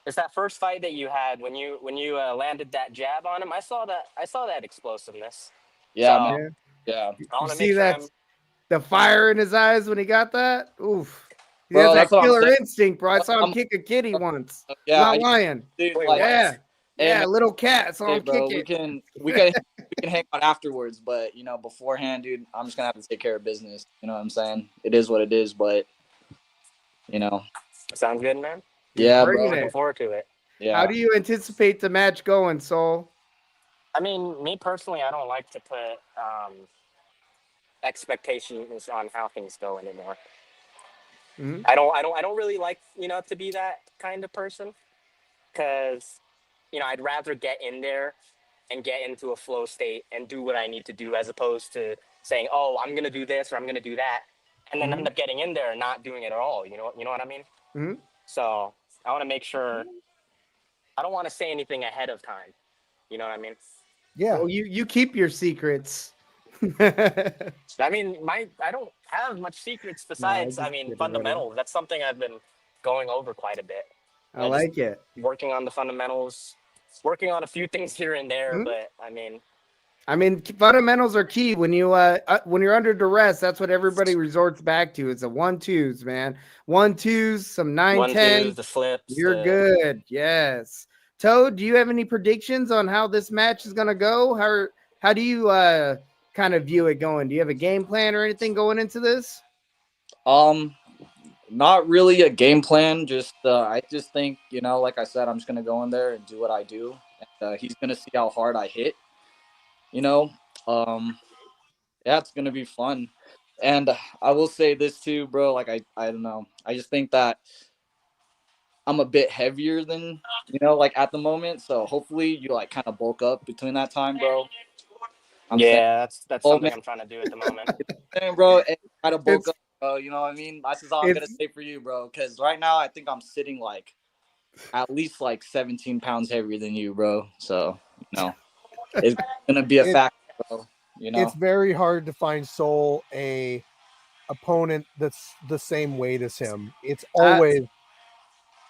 It's that first fight that you had when you landed that jab on him. I saw that explosiveness. yeah, man, So Yeah. yeah, I You want to make see sure that I'm. the fire in his eyes when he got that? Oof. He has bro. that That's what I'm killer saying. instinct, bro. I saw him I'm, kick a kitty once. I'm yeah, not lying. dude, Wait, like, what? Yeah. hey, Yeah, man, little cat. I saw hey, him bro, kick we it. can we can we can hang out afterwards, but beforehand, dude, I'm just gonna have to take care of business. You know what I'm saying? It is what it is, but you know, Sounds good, man. He's yeah, bringing bro, Looking it. forward to it. How yeah. do you anticipate the match going, Soul? I mean, me personally, I don't like to put expectations on how things go anymore. Mhm. I don't really like to be that kind of person because I'd rather get in there and get into a flow state and do what I need to do as opposed to saying, oh, I'm gonna do this or I'm gonna do that, and then end Mhm. up getting in there and not doing it at all. You know what I mean? Mhm. So I want to make sure I don't want to say anything ahead of time. You know what I mean? Yeah. Well, you keep your secrets. I mean, I don't have much secrets No, I besides, just kidding, buddy. fundamentals. That's something I've been going over quite a bit. I Just like it. working on the fundamentals, working on a few things here and there. Mhm. But I mean, fundamentals are key when you're under duress. That's what everybody resorts back to. It's a 1-2s, man. 1-2s, some 1-2s, 9-10s. the flips, You're good. Yes. Toad, do you have any predictions on how this match is gonna go? How do you kind of view it going? Do you have a game plan or anything going into this? Not really a game plan. Just I just think like I said, I'm just gonna go in there and do what I do, and he's gonna see how hard I hit. You know, um, yeah, it's gonna be fun. And I will say this too, bro. Like I don't know. I just think that I'm a bit heavier than like at the moment. So hopefully you like kind of bulk up between that time, bro. I'm saying, yeah, that's oh something man, I'm trying to do at the moment. bro, and try to bulk It's up, bro. You know what I mean? That's just all I'm gonna it's say for you, bro. Because right now I think I'm sitting like at least like 17 pounds heavier than you, bro. So it's gonna be a It factor, bro. You it's know. very hard to find Soul a opponent that's the same weight as him. It's I always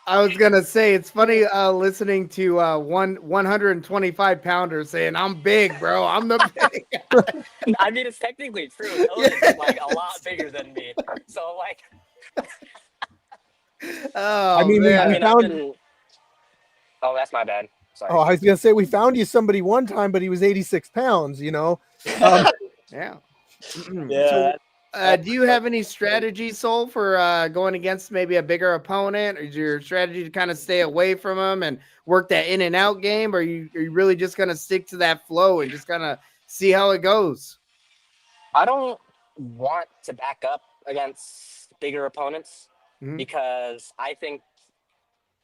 I was gonna say it's funny listening to 125 pounder saying I'm big, bro. I'm the big. I mean, it's technically true. Toad is like a lot Yes. bigger than me. So like, I Oh mean we man. I've found been. Oh, that's my bad. oh, Sorry. I was gonna say we found you somebody one time, but he was 86 pounds, Um Yeah. Yeah. So, do you have any strategy, Soul, for going against maybe a bigger opponent? Or is your strategy to kind of stay away from them and work that in and out game? Or are you really just going to stick to that flow and just kind of see how it goes? I don't want to back up against bigger opponents Mhm. because I think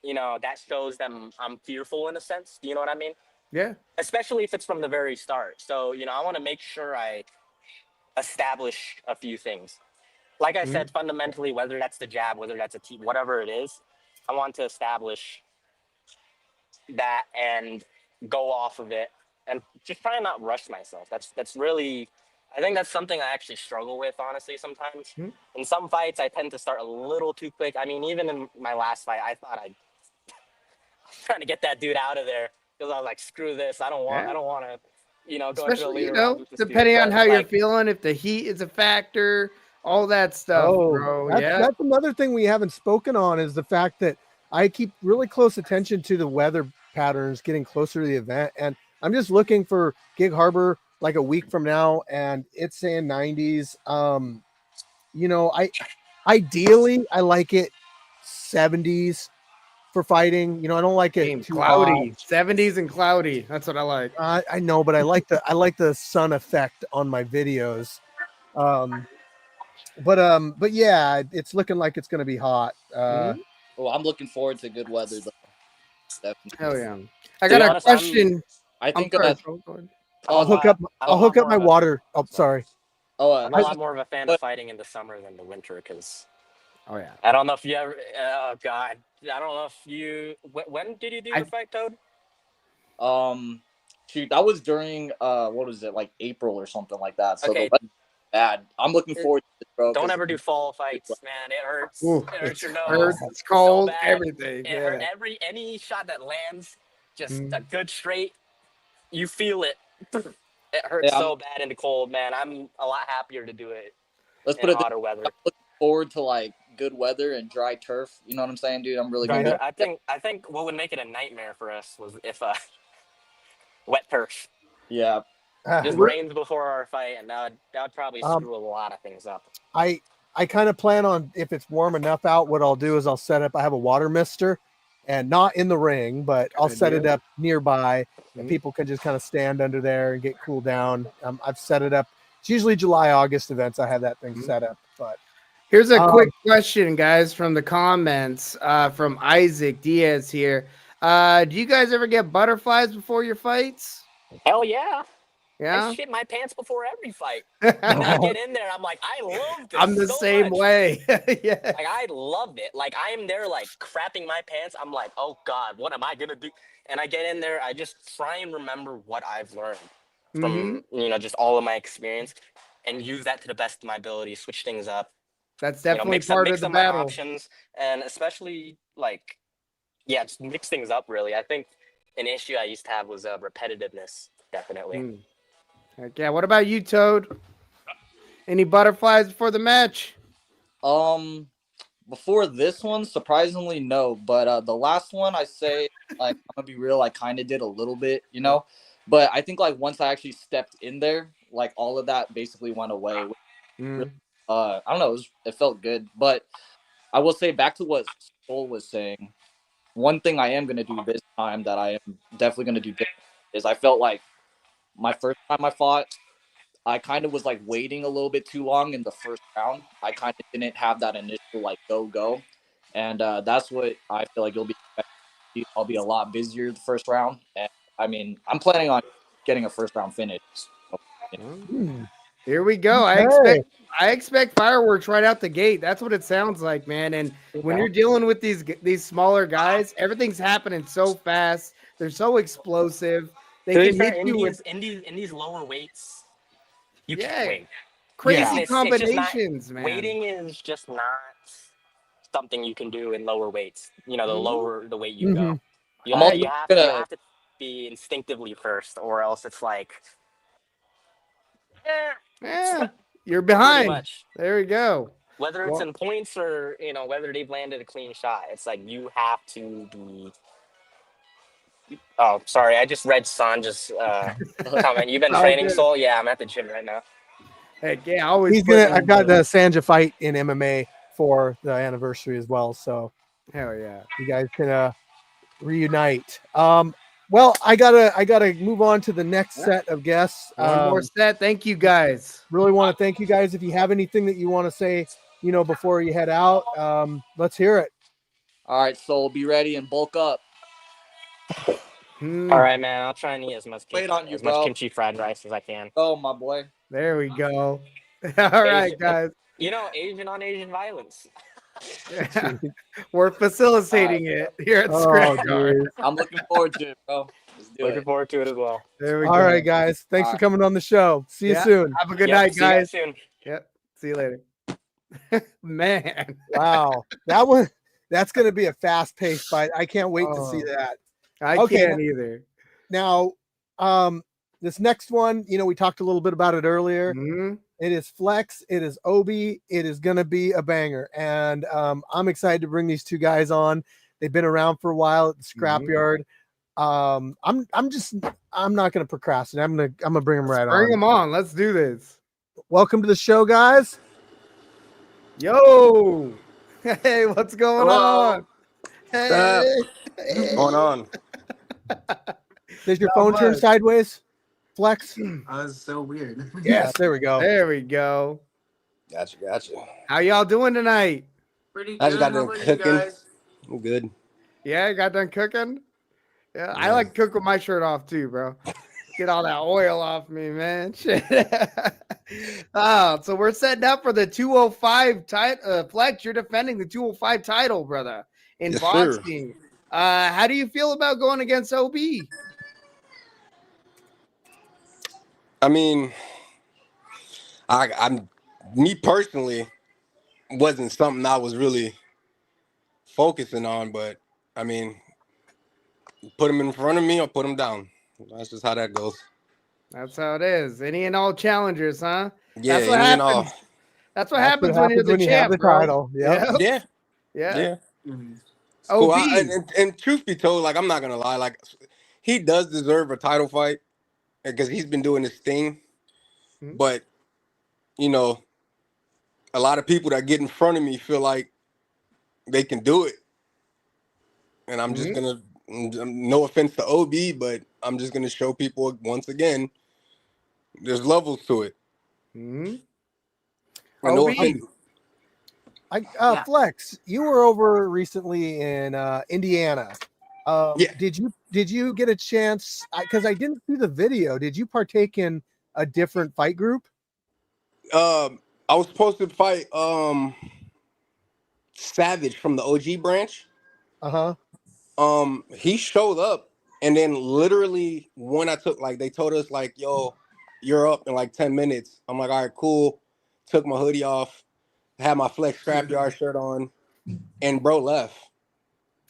that shows them I'm fearful in a sense. Do you know what I mean? Yeah. Especially if it's from the very start. So I want to make sure I establish a few things. Like I Mhm. said, fundamentally, whether that's the jab, whether that's a T, whatever it is, I want to establish that and go off of it and just try and not rush myself. That's really, I think that's something I actually struggle with, honestly, sometimes. Hmm. In some fights, I tend to start a little too quick. I mean, even in my last fight, I thought I was trying to get that dude out of there because I was like, screw this. Yeah. I don't want to, go into the Especially, later rounds with this dude. depending on But how you're like, feeling, if the heat is a factor, all that stuff, Oh, bro. that's Yeah. that's another thing we haven't spoken on is the fact that I keep really close attention to the weather patterns getting closer to the event, and I'm just looking for Gig Harbor like a week from now, and it's saying 90s. I ideally I like it 70s for fighting. I don't like it Game too hot. cloudy, 70s and cloudy. That's what I like. I know, but I like the sun effect on my videos. Um, but yeah, it's looking like it's gonna be hot. Mhm. Well, I'm looking forward to good weather though. Definitely. Hell yeah. I To be got a honest, question. I I'm think sorry. Go ahead. I'll I'm hook a- up. I'm a I'll lot hook up more my of a- water. Oh, sorry. I'm a I lot just, more of a fan but of fighting in the summer than the winter because Oh yeah. I don't know if you ever. Oh God, I don't know if you. When did you do your fight, Toad? shoot, that was during what was it, like April or something like that. So the Okay, weather's bad. I'm looking forward to this, bro. don't 'Cause ever do fall fights, man. It hurts. Ooh, It hurts your it nose hurts. It's so cold. bad. Everything. It hurt Yeah. any shot that lands, just Mm. a good straight. You feel it. It hurts yeah, so bad in the cold, man. I'm a lot happier to do it let's in put it this hotter weather. way, I'm looking forward to like good weather and dry turf. You know what I'm saying, dude? I'm really Right. gonna I think what would make it a nightmare for us was if wet turf. yeah. Just We're- rains before our fight, and that would probably Um, screw a lot of things up. I kind of plan on if it's warm enough out, what I'll do is I'll set up. I have a water mister, and not in the ring, but I'll Good set it idea. up nearby, and Mhm. people can just kind of stand under there and get cooled down. I've set it up. It's usually July, August events. I have that thing Mhm. set up, but Here's a Um, quick question, guys, from the comments from Isaac Diaz here. Do you guys ever get butterflies before your fights? Hell yeah. I Yeah. shit my pants before every fight. And then I get in there, I'm like, I love this I'm the so same much. way. Yeah. Like, I love it. Like, I am there, like, crapping my pants. I'm like, oh, God, what am I going to do? And I get in there, I just try and remember what I've learned Mhm. from, just all of my experience and use that to the best of my ability, switch things up, That's definitely mix up, part mix of the up my battle. options. And especially, like, yeah, just mix things up, really. I think an issue I used to have was repetitiveness, definitely. Mm. Heck yeah. What about you, Toad? Any butterflies before the match? Before this one, surprisingly no. But the last one, I say, like, I'm gonna be real, I kind of did a little bit, you know. But I think like once I actually stepped in there, like all of that basically went away. Mm. I don't know, it felt good. But I will say back to what Soul was saying. One thing I am gonna do this time that I am definitely gonna do different is I felt like my first time I fought, I kind of was like waiting a little bit too long in the first round. I kind of didn't have that initial like go, and that's what I feel like you'll be. I'll be a lot busier the first round, and I mean I'm planning on getting a first round finish. So, Hmm. Here we go. Okay. I expect fireworks right out the gate. That's what it sounds like, man. And when you're dealing with these smaller guys, everything's happening so fast. They're so explosive. They To be can fair, hit you with in these lower weights, you Yeah. can't wait. crazy And it's just not combinations, man. waiting is just not something you can do in lower weights. The Mhm. lower the weight you go, Mhm. you, I'm ha- also you have gonna you have to be instinctively first, or else it's like, eh, Yeah, you're pretty behind. much. There we go. Whether it's Well- in points or whether they've landed a clean shot, it's like you have to be. Oh, sorry, I just read Sanja's comment. You've been All training, good. Soul? Yeah, I'm at the gym right now. Heck yeah, always. He's gonna. I've got the Sanja fight in MMA for the anniversary as well, so Hell yeah. you guys can reunite. Well, I gotta move on to the next set of guests. One more set. Thank you guys. Really want to thank you guys. If you have anything that you want to say, before you head out, let's hear it. all right, Soul, be ready and bulk up. Hmm, All right, man. I'll try and eat as much Wait on you, as much bro. kimchi fried rice as I can. Oh my boy. There we go. All right, guys. Asian on Asian violence. We're facilitating it here at Oh, Scrap Yard. geez. I'm looking forward to it, bro. Let's do Looking it. forward to it as well. There we All go. right, guys. Thanks for coming on the show. See you Yeah. soon. Have a good Yep, night, see you guys. soon. Yep. See you later. Man. Wow. That's going to be a fast paced fight. I can't wait to see that. I Okay. can't either. Now, this next one, we talked a little bit about it earlier. Mhm. It is Flexx. It is Obi. It is going to be a banger. And I'm excited to bring these two guys on. They've been around for a while at the scrapyard. I'm not going to procrastinate. I'm going to bring them right on. Bring them on. Let's do this. Welcome to the show, guys. Yo. Hey, what's going Hello. on? Hey. What's going on? Does your Not phone turn much. sideways, Flex? That was so weird. Yes, there we go. There we go. Gotcha. How y'all doing tonight? Pretty good. I just got How done about you cooking. guys? I'm good. Yeah, got done cooking? Yeah, I Yeah. like to cook with my shirt off too, bro. Get all that oil off me, man. Shit. So we're setting up for the 205 title. Flex, you're defending the 205 title, brother, in Yes, sir. boxing. How do you feel about going against OB? I mean, I'm me personally wasn't something I was really focusing on, but I mean, put him in front of me or put him down. That's just how that goes. That's how it is. Any and all challengers, huh? Yeah, That's what any and all. happens. That's what happens when you're the have champ, the bro. title. Yep. Yeah. Yeah, Yeah. yeah. Mhm. It's cool. OB. And truth be told, like I'm not gonna lie, like he does deserve a title fight because he's been doing his thing. Mhm. But you know, a lot of people that get in front of me feel like they can do it, and I'm just gonna. No offense to OB, but I'm just gonna show people once again. There's levels to it. Mhm. And no OB. offense. Yeah. Flex, you were over recently in Indiana. Yeah. Did you get a chance? Because I didn't see the video. Did you partake in a different fight group? I was supposed to fight Savage from the OG branch. He showed up, and then literally when I took, like, they told us like, yo, you're up in like 10 minutes. I'm like, all right, cool. Took my hoodie off, had my Flexx scrapyard shirt on, and bro left.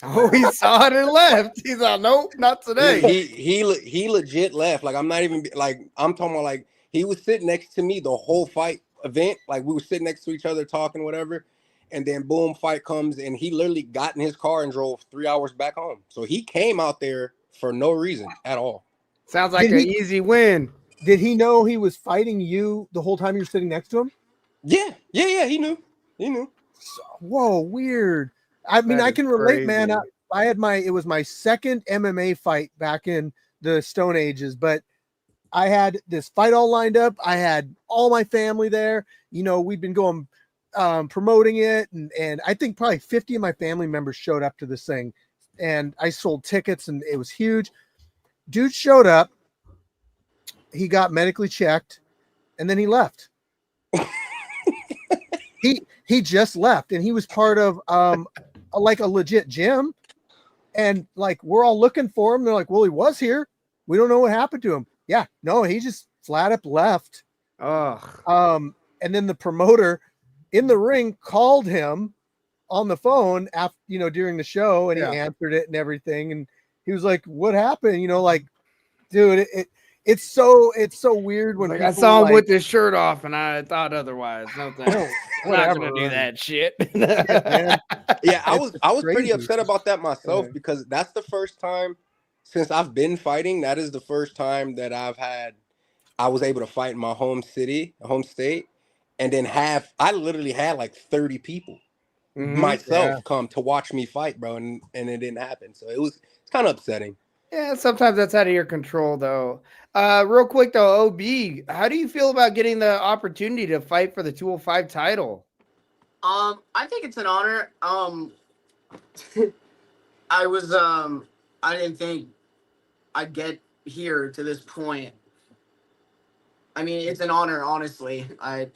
Oh, he saw it and left. He's like, nope, not today. He legit left. Like I'm not even like I'm talking about, like he was sitting next to me the whole fight event. Like we were sitting next to each other talking, whatever. And then boom, fight comes, and he literally got in his car and drove 3 hours back home. So he came out there for no reason at all. Sounds like an easy win. Did he know he was fighting you the whole time you were sitting next to him? Yeah. He knew. Whoa, weird. I mean, That I is can relate, crazy. man. I had it was my second MMA fight back in the Stone Ages, but I had this fight all lined up. I had all my family there. We'd been going promoting it, and I think probably 50 of my family members showed up to this thing, and I sold tickets, and it was huge. Dude showed up. He got medically checked, and then he left. He just left, and he was part of like a legit gym, and like we're all looking for him. They're like, well, he was here. We don't know what happened to him. Yeah, no, he just flat up left. Ugh. And then the promoter in the ring called him on the phone after, during the show, and he answered it and everything. And he was like, what happened? Like, dude, it's so weird when Like, people I saw him like, with his shirt off, and I thought otherwise. No thanks. I'm not gonna do that shit. man. Yeah, I was pretty crazy. upset about that myself because that's the first time since I've been fighting. That is the first time that I was able to fight in my home state, and then I literally had like 30 people myself come to watch me fight, bro, and it didn't happen. So it's kind of upsetting. Yeah, sometimes that's out of your control, though. Real quick, though, OB, how do you feel about getting the opportunity to fight for the 205 title? I think it's an honor. I didn't think I'd get here to this point. I mean, it's an honor, honestly. I'm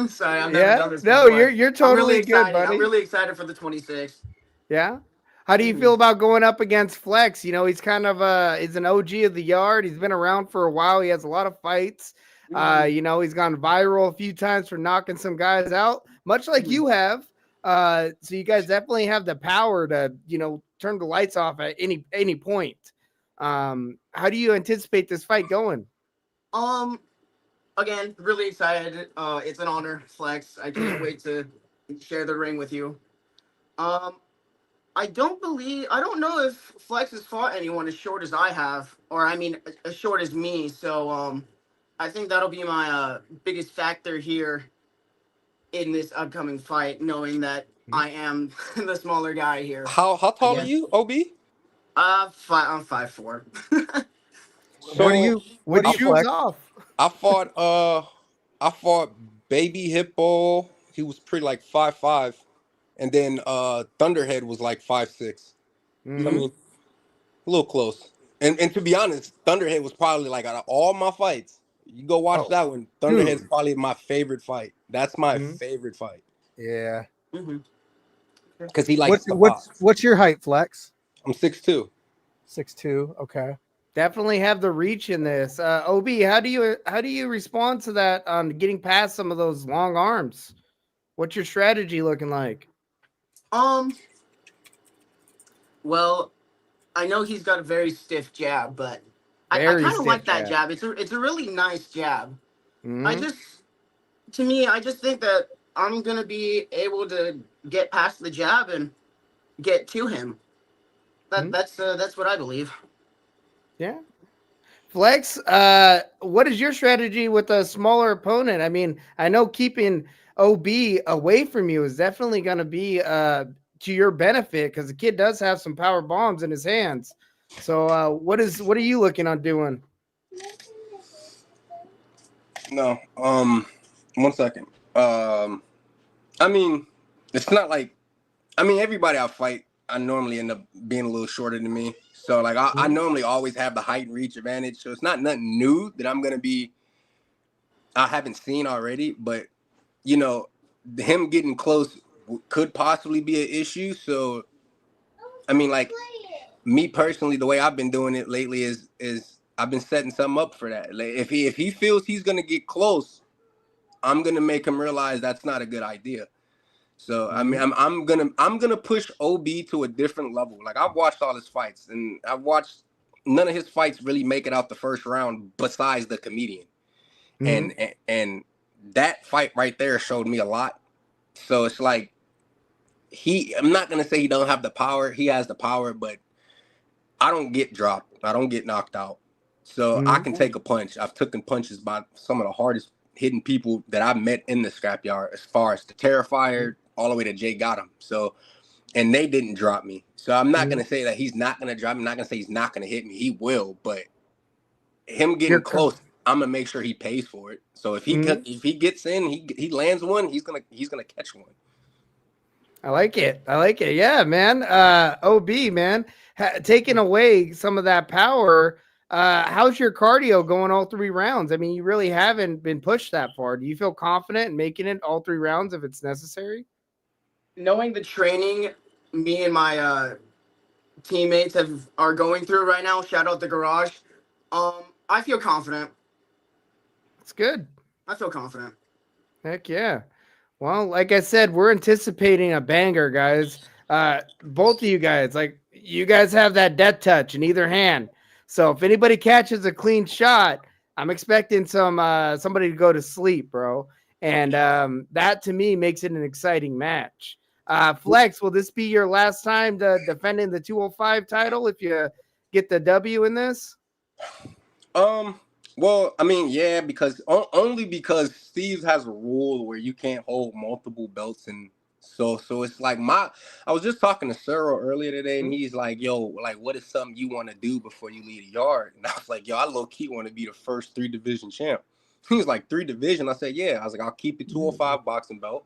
sorry, I've never done this no, before. you're totally I'm really good, excited. buddy. I'm really excited for the 26th. Yeah. How do you feel about going up against Flexx? You know, he's kind of is an OG of the yard. He's been around for a while. He has a lot of fights. You know, he's gone viral a few times for knocking some guys out, much like you have. So you guys definitely have the power to, you know, turn the lights off at any point. How do you anticipate this fight going? Again, really excited. It's an honor, Flex. I can't wait to share the ring with you. I don't know if Flex has fought anyone as short as I have, or I mean, as short as me. So, I think that'll be my biggest factor here in this upcoming fight, knowing that I am the smaller guy here. How tall are you, OB? I'm 5'4". So what do you Shoes Flex? off. I fought Baby Hippo. He was pretty like 5'5", and then Thunderhead was like 5'6". I mean, a little close. And to be honest, Thunderhead was probably like out of all my fights. You go watch that one. Thunderhead's probably my favorite fight. That's my favorite fight. Yeah. Because he likes the box. What's your height, Flex? I'm 6'2". 6'2". Okay. Definitely have the reach in this. OB, how do you respond to that on getting past some of those long arms? What's your strategy looking like? Well, I know he's got a very stiff jab, but I kind of like that jab. It's a really nice jab. I just think that I'm gonna be able to get past the jab and get to him. That's what I believe. Yeah. Flex, what is your strategy with a smaller opponent? I mean, I know keeping OB away from you is definitely going to be to your benefit because the kid does have some power bombs in his hands. So what are you looking on doing? No. 1 second. I mean, it's not like, I mean, everybody I fight, I normally end up being a little shorter than me. So like I normally always have the height and reach advantage. So it's not nothing new that I haven't seen already, but you know, him getting close could possibly be an issue. So I mean, like me personally, the way I've been doing it lately is I've been setting something up for that. Like if he feels he's gonna get close, I'm gonna make him realize that's not a good idea. So I mean, I'm gonna push OB to a different level. Like I've watched all his fights, and I've watched none of his fights really make it out the first round, besides the comedian, and that fight right there showed me a lot. So it's like I'm not gonna say he don't have the power. He has the power, but I don't get dropped. I don't get knocked out. So I can take a punch. I've taken punches by some of the hardest hitting people that I've met in the scrapyard, as far as the Terrifier, all the way to Jay got him. So, and they didn't drop me. So I'm not gonna say that he's not gonna drop me. I'm not gonna say he's not gonna hit me. He will, but him getting close, I'm gonna make sure he pays for it. So if he gets in, he lands one, he's gonna catch one. I like it. Yeah, man. OB, man, taking away some of that power. How's your cardio going all 3 rounds? I mean, you really haven't been pushed that far. Do you feel confident in making it all 3 rounds if it's necessary? Knowing the training me and my teammates are going through right now, shout out the garage. I feel confident. It's good. I feel confident. Heck yeah. Well, like I said, we're anticipating a banger, guys. Both of you guys, like you guys have that death touch in either hand. So if anybody catches a clean shot, I'm expecting somebody to go to sleep, bro. And that to me makes it an exciting match. Flexx, will this be your last time defending the 205 title if you get the W in this? Well, I mean, yeah, because only because Steve has a rule where you can't hold multiple belts, and so it's like I was just talking to Cyril earlier today, and he's like, "Yo, like, what is something you want to do before you leave the yard?" And I was like, "Yo, I low key want to be the first 3 division champ." He was like, 3 division? I said, "Yeah." I was like, "I'll keep the 205 boxing belt,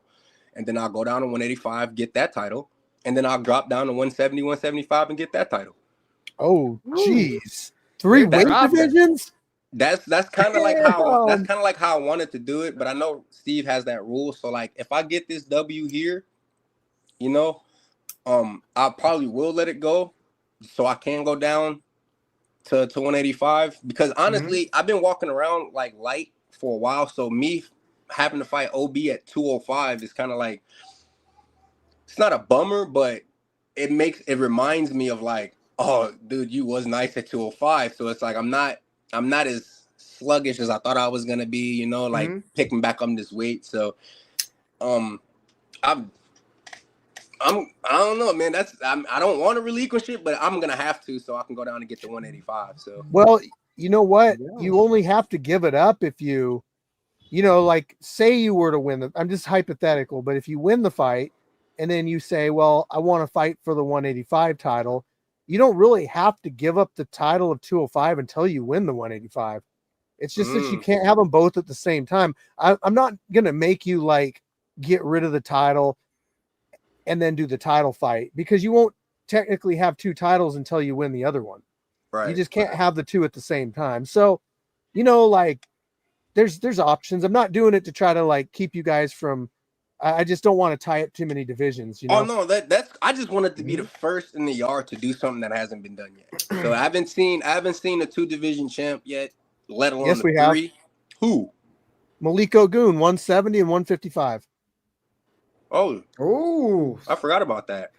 and then I'll go down to 185, get that title, and then I'll drop down to 170, 175, and get that title." Oh, jeez. 3 weight divisions? That's kind of like how I wanted to do it, but I know Steve has that rule. So like, if I get this W here, you know, I probably will let it go so I can go down to 185 because honestly, I've been walking around like light for a while. So me having to fight OB at 205 is kind of like, it's not a bummer, but it reminds me of like, oh, dude, you was nice at 205. So it's like I'm not as sluggish as I thought I was gonna be, you know, like picking back up this weight. So I'm I don't know, man. I don't want to relinquish it, but I'm gonna have to so I can go down and get to 185. So Well, you know what? You only have to give it up if you know, like say you were to win I'm just hypothetical, but if you win the fight and then you say, well, I want to fight for the 185 title, you don't really have to give up the title of 205 until you win the 185. It's just that you can't have them both at the same time. I'm not going to make you like get rid of the title and then do the title fight because you won't technically have two titles until you win the other one. right, You just can't have the two at the same time. So, you know, like there's options. I'm not doing it to try to like keep you guys from. I just don't want to tie up too many divisions. You know. Oh no, that's I just wanted to be the first in the yard to do something that hasn't been done yet. So I haven't seen the 2-division champ yet, let alone Yes, the we 3. have. Who? Maliko Goon, 170 and 155. Oh, I forgot about that.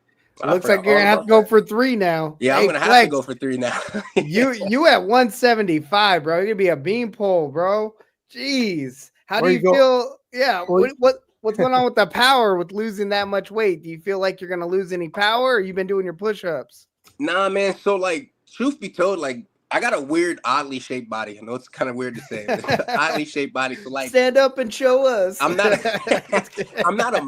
Looks like you're gonna have to go for 3 now. Yeah, hey, I'm gonna have to go for 3 now. you at 175, bro. You're gonna be a beanpole, bro. Jeez, how do you feel? Yeah, what's going on with the power with losing that much weight? Do you feel like you're gonna lose any power? Or you've been doing your push-ups? Nah, man. So like, truth be told, like I got a weird, oddly shaped body. I know it's kind of weird to say, but oddly shaped body. So like, stand up and show us. I'm not a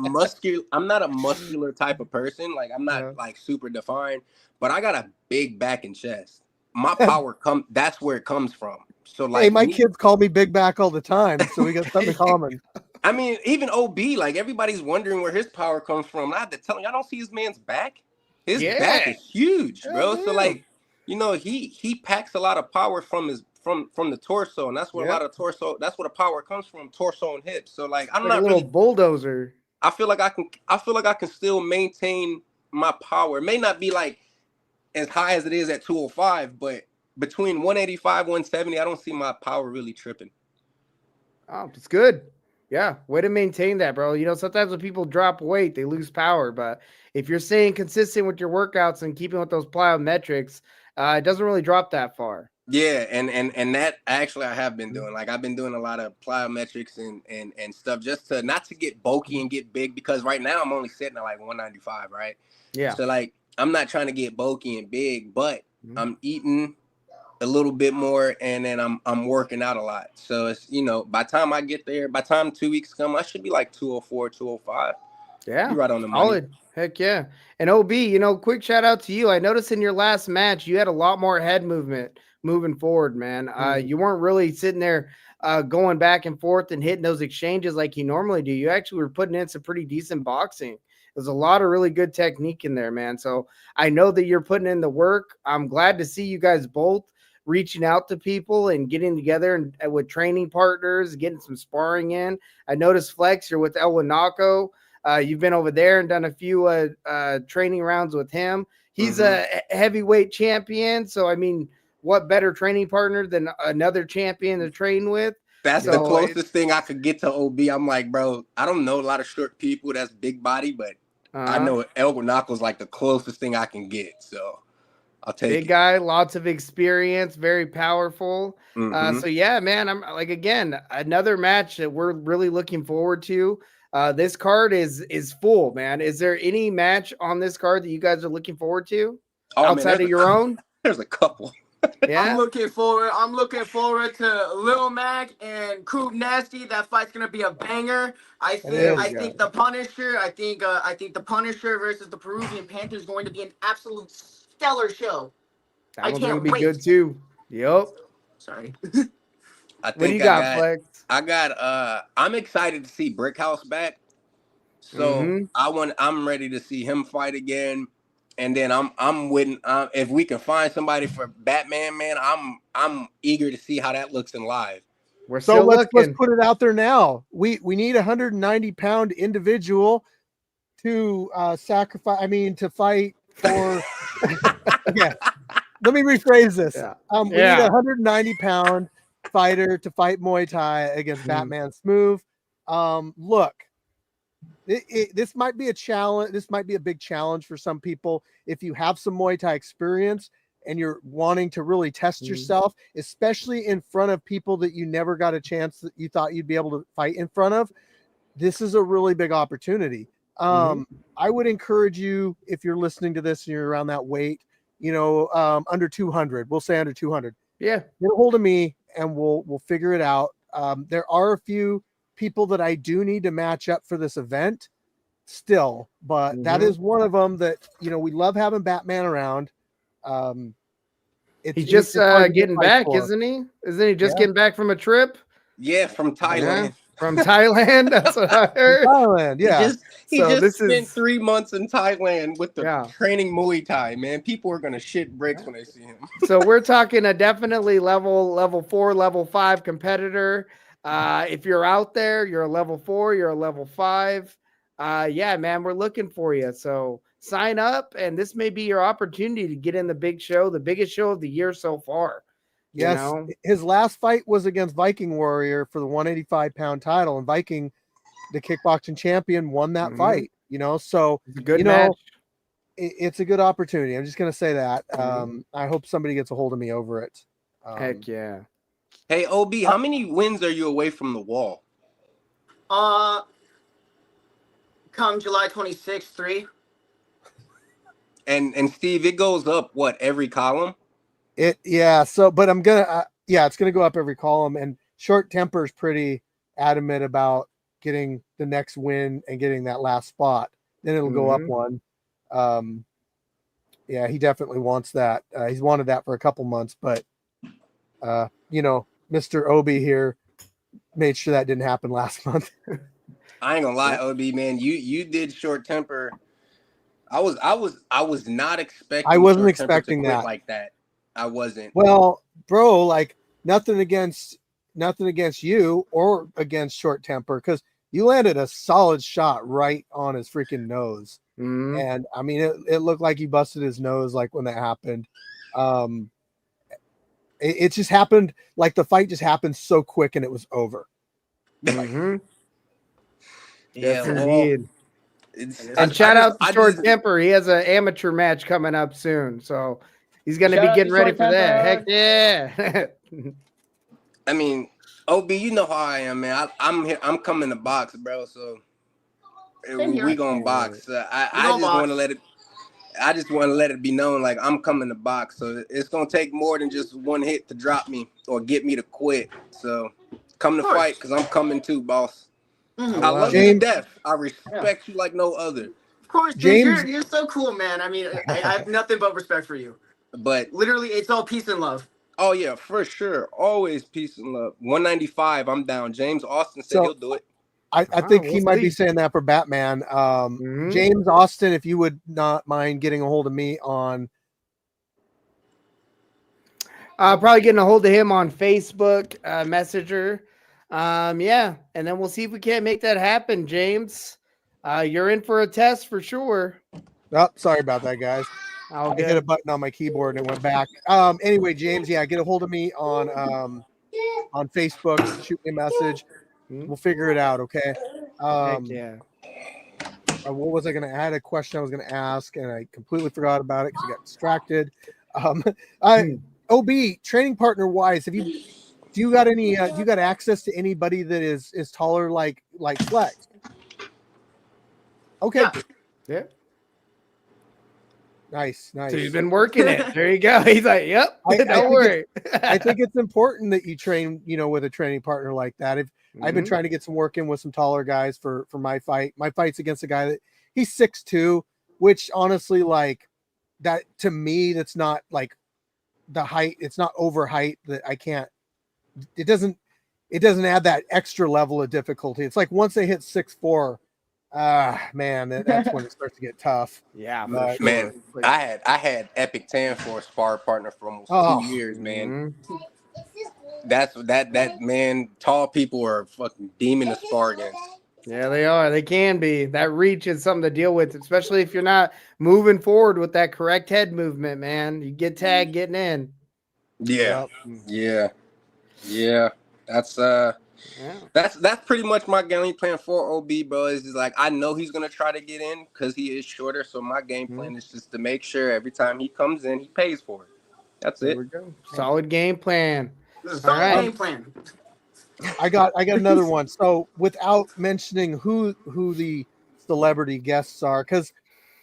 muscular type of person. Like I'm not like super defined, but I got a big back and chest. My power that's where it comes from. So like, hey, my kids call me Big Back all the time, so we got something common. I mean, even OB, like everybody's wondering where his power comes from. I have to tell you, I don't see his man's back. His back is huge, bro. So like, you know, he packs a lot of power from from the torso, and that's where a lot of that's where the power comes from, torso and hips. So like, I'm not a little bulldozer. I feel like I can still maintain my power. It may not be like as high as it is at 205, but between 185, 170, I don't see my power really tripping. Oh, it's good. Yeah, way to maintain that, bro. You know, sometimes when people drop weight, they lose power. But if you're staying consistent with your workouts and keeping with those plyometrics, it doesn't really drop that far. Yeah, and that actually I have been doing. Like I've been doing a lot of plyometrics and stuff just to not to get bulky and get big because right now I'm only sitting at like 195, right? Yeah. So like I'm not trying to get bulky and big, but I'm eating a little bit more and then I'm working out a lot. So it's, you know, by the time I get there, by the time 2 weeks come, I should be like 204, 205. Yeah. Be right on the money. Solid. Heck yeah. And OB, you know, quick shout out to you. I noticed in your last match, you had a lot more head movement moving forward, man. You weren't really sitting there going back and forth and hitting those exchanges like you normally do. You actually were putting in some pretty decent boxing. There's a lot of really good technique in there, man. So I know that you're putting in the work. I'm glad to see you guys both reaching out to people and getting together and with training partners, getting some sparring in. I noticed Flexx, you're with El Wanaco. You've been over there and done a few training rounds with him. He's a heavyweight champion. So, I mean, what better training partner than another champion to train with? That's the closest thing I could get to OB. I'm like, bro, I don't know a lot of short people that's big body, but I know El Wanaco's like the closest thing I can get. So I'll take big guy, lots of experience, very powerful. So yeah, man, I'm like, again, another match that we're really looking forward to. This card is full, man. Is there any match on this card that you guys are looking forward to outside of your own? There's a couple. Yeah, I'm looking forward to Lil Mac and Coop Nasty. That fight's gonna be a banger. I think the Punisher versus the Peruvian Panther is going to be an absolute stellar show. That one's gonna be good too. Yep. Sorry. What do you got, Flexx? I'm excited to see Brickhouse back. So I'm ready to see him fight again. And then I'm waiting. If we can find somebody for Batman, man, I'm eager to see how that looks in live. Let's put it out there now. We need a 190-pound individual to sacrifice. I mean, to fight for. Okay, let me rephrase this. Yeah. We need a 190-pound fighter to fight Muay Thai against Batman Smooth. Look, this might be a challenge. This might be a big challenge for some people. If you have some Muay Thai experience and you're wanting to really test yourself, especially in front of people that you never got a chance that you thought you'd be able to fight in front of, this is a really big opportunity. I would encourage you, if you're listening to this and you're around that weight, under 200, we'll say under 200. Yeah. Get a hold of me and we'll figure it out. There are a few people that I do need to match up for this event still, but that is one of them that, we love having Batman around. He's just getting back, isn't he? Isn't he just getting back from a trip? Yeah, from Thailand. Yeah. From Thailand, that's what I heard. Thailand, yeah. He just spent 3 months in Thailand with the training Muay Thai, man. People are gonna shit bricks when they see him. So we're talking a definitely level 4, level 5 competitor. If you're out there, you're a level 4, you're a level 5. Yeah, man, we're looking for you. So sign up, and this may be your opportunity to get in the big show, the biggest show of the year so far. Yes, his last fight was against Viking Warrior for the 185-pound title, and Viking, the kickboxing champion, won that fight. So it's a good match. It's a good opportunity. I'm just gonna say that. I hope somebody gets a hold of me over it. Heck yeah. Hey, OB, how many wins are you away from the wall? Come July 26th, 3. And Steve, it goes up every column? But I'm gonna it's gonna go up every column, and Short Temper is pretty adamant about getting the next win and getting that last spot. Then it'll go up one. He definitely wants that. He's wanted that for a couple months, but Mr. Obi here made sure that didn't happen last month. I ain't gonna lie, OB, man. You did Short Temper. I was not expecting. I wasn't Short expecting Temper to quit that like that. I wasn't. Well, bro, like nothing against you or against Short Temper, because you landed a solid shot right on his freaking nose. And I mean, it looked like he busted his nose like when that happened. It just happened, like the fight just happened so quick and it was over. Yes, indeed. And shout out to Short Temper. He has an amateur match coming up soon, so he's going to be getting ready for that. Heck yeah! I mean, OB, you know how I am, man. I'm here. I'm coming to box, bro. So we gonna box. I just want to let it. I just want to let it be known, like I'm coming to box. So it's gonna take more than just one hit to drop me or get me to quit. So come to fight, because I'm coming too, boss. I love you to death. I respect you like no other. Of course, James, you're so cool, man. I mean, I have nothing but respect for you. But literally, it's all peace and love. Oh yeah, for sure. Always peace and love. 195, I'm down. James Austin said he'll do it. I think he might be saying that for Batman. James Austin, if you would not mind getting a hold of me on. Probably getting a hold of him on Facebook Messenger. And then we'll see if we can't make that happen, James. You're in for a test for sure. Oh, sorry about that, guys. I hit a button on my keyboard and it went back. Anyway, James, get a hold of me on Facebook. Shoot me a message. We'll figure it out, okay? Heck yeah. What was I going to add? A question I was going to ask, and I completely forgot about it because I got distracted. OB, training partner wise, do you got any? Do you got access to anybody that is taller like Flexx? Okay. Yeah. Nice. So he's been working it. There you go. He's like, yep. Don't worry. I think it's important that you train, with a training partner like that. I've been trying to get some work in with some taller guys for my fight. My fight's against a guy that he's 6'2", which honestly, like that to me, that's not like the height. It's not over height that I can't. It doesn't add that extra level of difficulty. It's like once they hit 6'4", man, that's when it starts to get tough. Yeah, but, man. I had Epic 10 for a spar partner for almost 2 years, man. That's that man. Tall people are fucking demon to spar against. Yeah, they are. They can be. That reach is something to deal with, especially if you're not moving forward with that correct head movement, man. You get tagged getting in. Yeah. Yep. Yeah. Yeah. That's Yeah. that's pretty much my game plan for OB, bro. Is just like I know he's gonna try to get in because he is shorter. So my game plan is just to make sure every time he comes in, he pays for it. That's There it. we go. Solid game plan. This is a All solid right. game plan. I got another one. So without mentioning who the celebrity guests are, because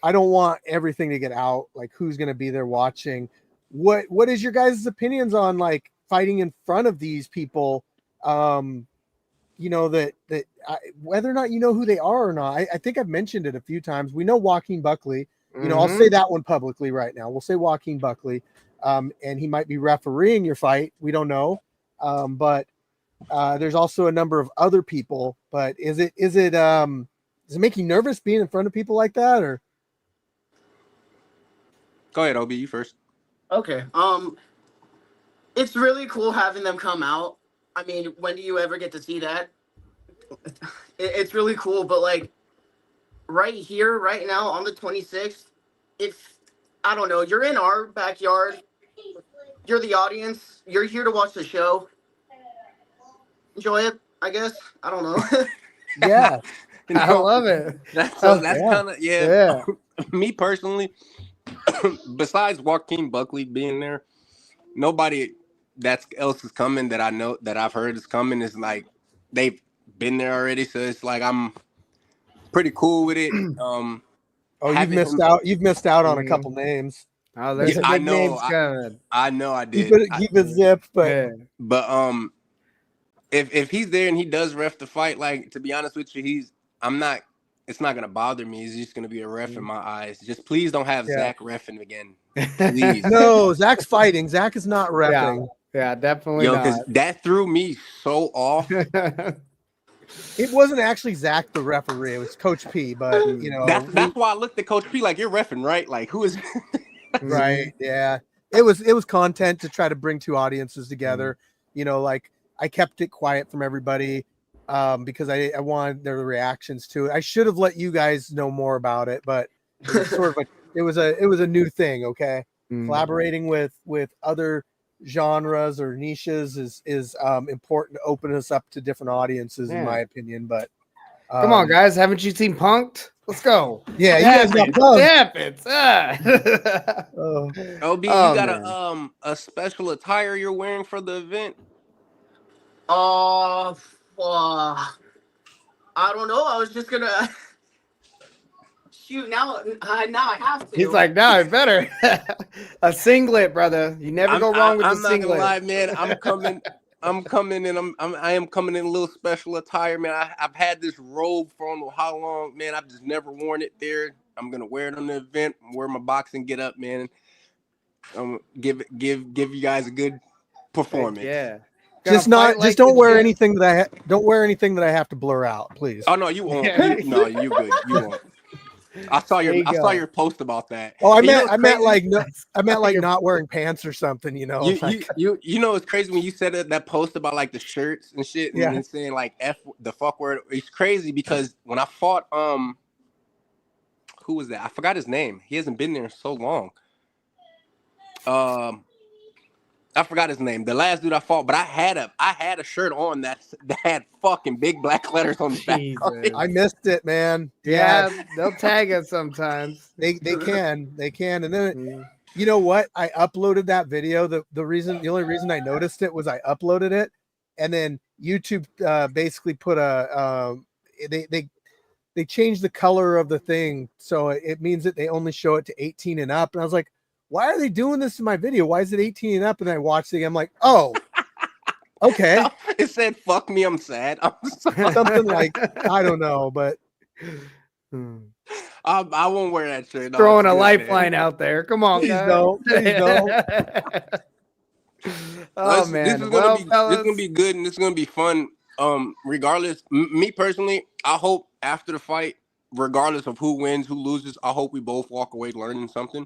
I don't want everything to get out, like who's going to be there watching. What is your guys' opinions on like fighting in front of these people? You know whether or not you know who they are or not. I think I've mentioned it a few times. We know Joaquin Buckley. You know, I'll say that one publicly right now. We'll say Joaquin Buckley, and he might be refereeing your fight. We don't know, but there's also a number of other people. But is it make you nervous being in front of people like that, or? Go ahead, OB. You first. Okay. It's really cool having them come out. I mean, when do you ever get to see that? It's really cool, but like right here, right now on the 26th, if I don't know, you're in our backyard, you're the audience, you're here to watch the show. Enjoy it, I guess. I don't know. Yeah, I love it. That's Oh, that's yeah. kind of Yeah. Me personally, besides Joaquin Buckley being there, nobody else is coming that I know that I've heard is coming. Is like they've been there already, so it's like I'm pretty cool with it. Oh, you've Having missed him- out. You've missed out on a couple names. Oh, there's Yeah, some I big know, names coming. I know I did. Keep it zipped, but Yeah. But if he's there and he does ref the fight, like to be honest with you, it's not gonna bother me. He's just gonna be a ref in my eyes. Just please don't have Yeah. Zach reffing again. Please. no, Zach's fighting. Zach is not repping. Yeah, definitely Yo, because not. that threw me so off. It wasn't actually Zach the referee. It was Coach P. But you know, That's why I looked at Coach P like you're reffing, right? Like who is right? Yeah, it was content to try to bring two audiences together. You know, like I kept it quiet from everybody because I wanted their reactions to it. I should have let you guys know more about it, but it was sort of it was a new thing. Okay, collaborating with other genres or niches is important to open us up to different audiences, in my opinion. But come on, guys, haven't you seen Punked? Let's go. Yeah, you guys got Punked. It happens. OB, you got a special attire you're wearing for the event? I don't know. I was just gonna shoot now. Now I have to. He's like, no, I better. A singlet, brother. You never go wrong with I'm a not singlet. gonna lie, man. I'm coming and I am coming in a little special attire, man. I've had this robe for I don't know how long, man. I've just never worn it there. I'm gonna wear it on the event. Wear my boxing get up, man. Give you guys a good performance. Yeah. Just don't wear anything that I have to blur out, please. Oh no, you won't. No, you good. You won't. I saw your post about that. Oh, I meant like not wearing pants or something, you know. You know it's crazy when you said that post about like the shirts and shit and then saying like F the fuck word. It's crazy because when I fought who was that? I forgot his name. He hasn't been there in so long. I forgot his name. The last dude I fought, but I had a shirt on that had fucking big black letters on the back. I missed it, man. Yeah, they'll tag us sometimes. They can, and then you know what? I uploaded that video. The only reason I noticed it was I uploaded it, and then YouTube basically put they changed the color of the thing, so it means that they only show it to 18 and up. And I was like, why are they doing this in my video? Why is it 18 and up? And I watched it. I'm like, oh, okay. It said, fuck me, I'm sad. Something like, I don't know, but I won't wear that shirt. No, throwing a lifeline out there. Come on, please guys. don't. Please don't. Man. This is gonna be good and this is gonna be fun. Regardless, me personally, I hope after the fight, regardless of who wins, who loses, I hope we both walk away learning something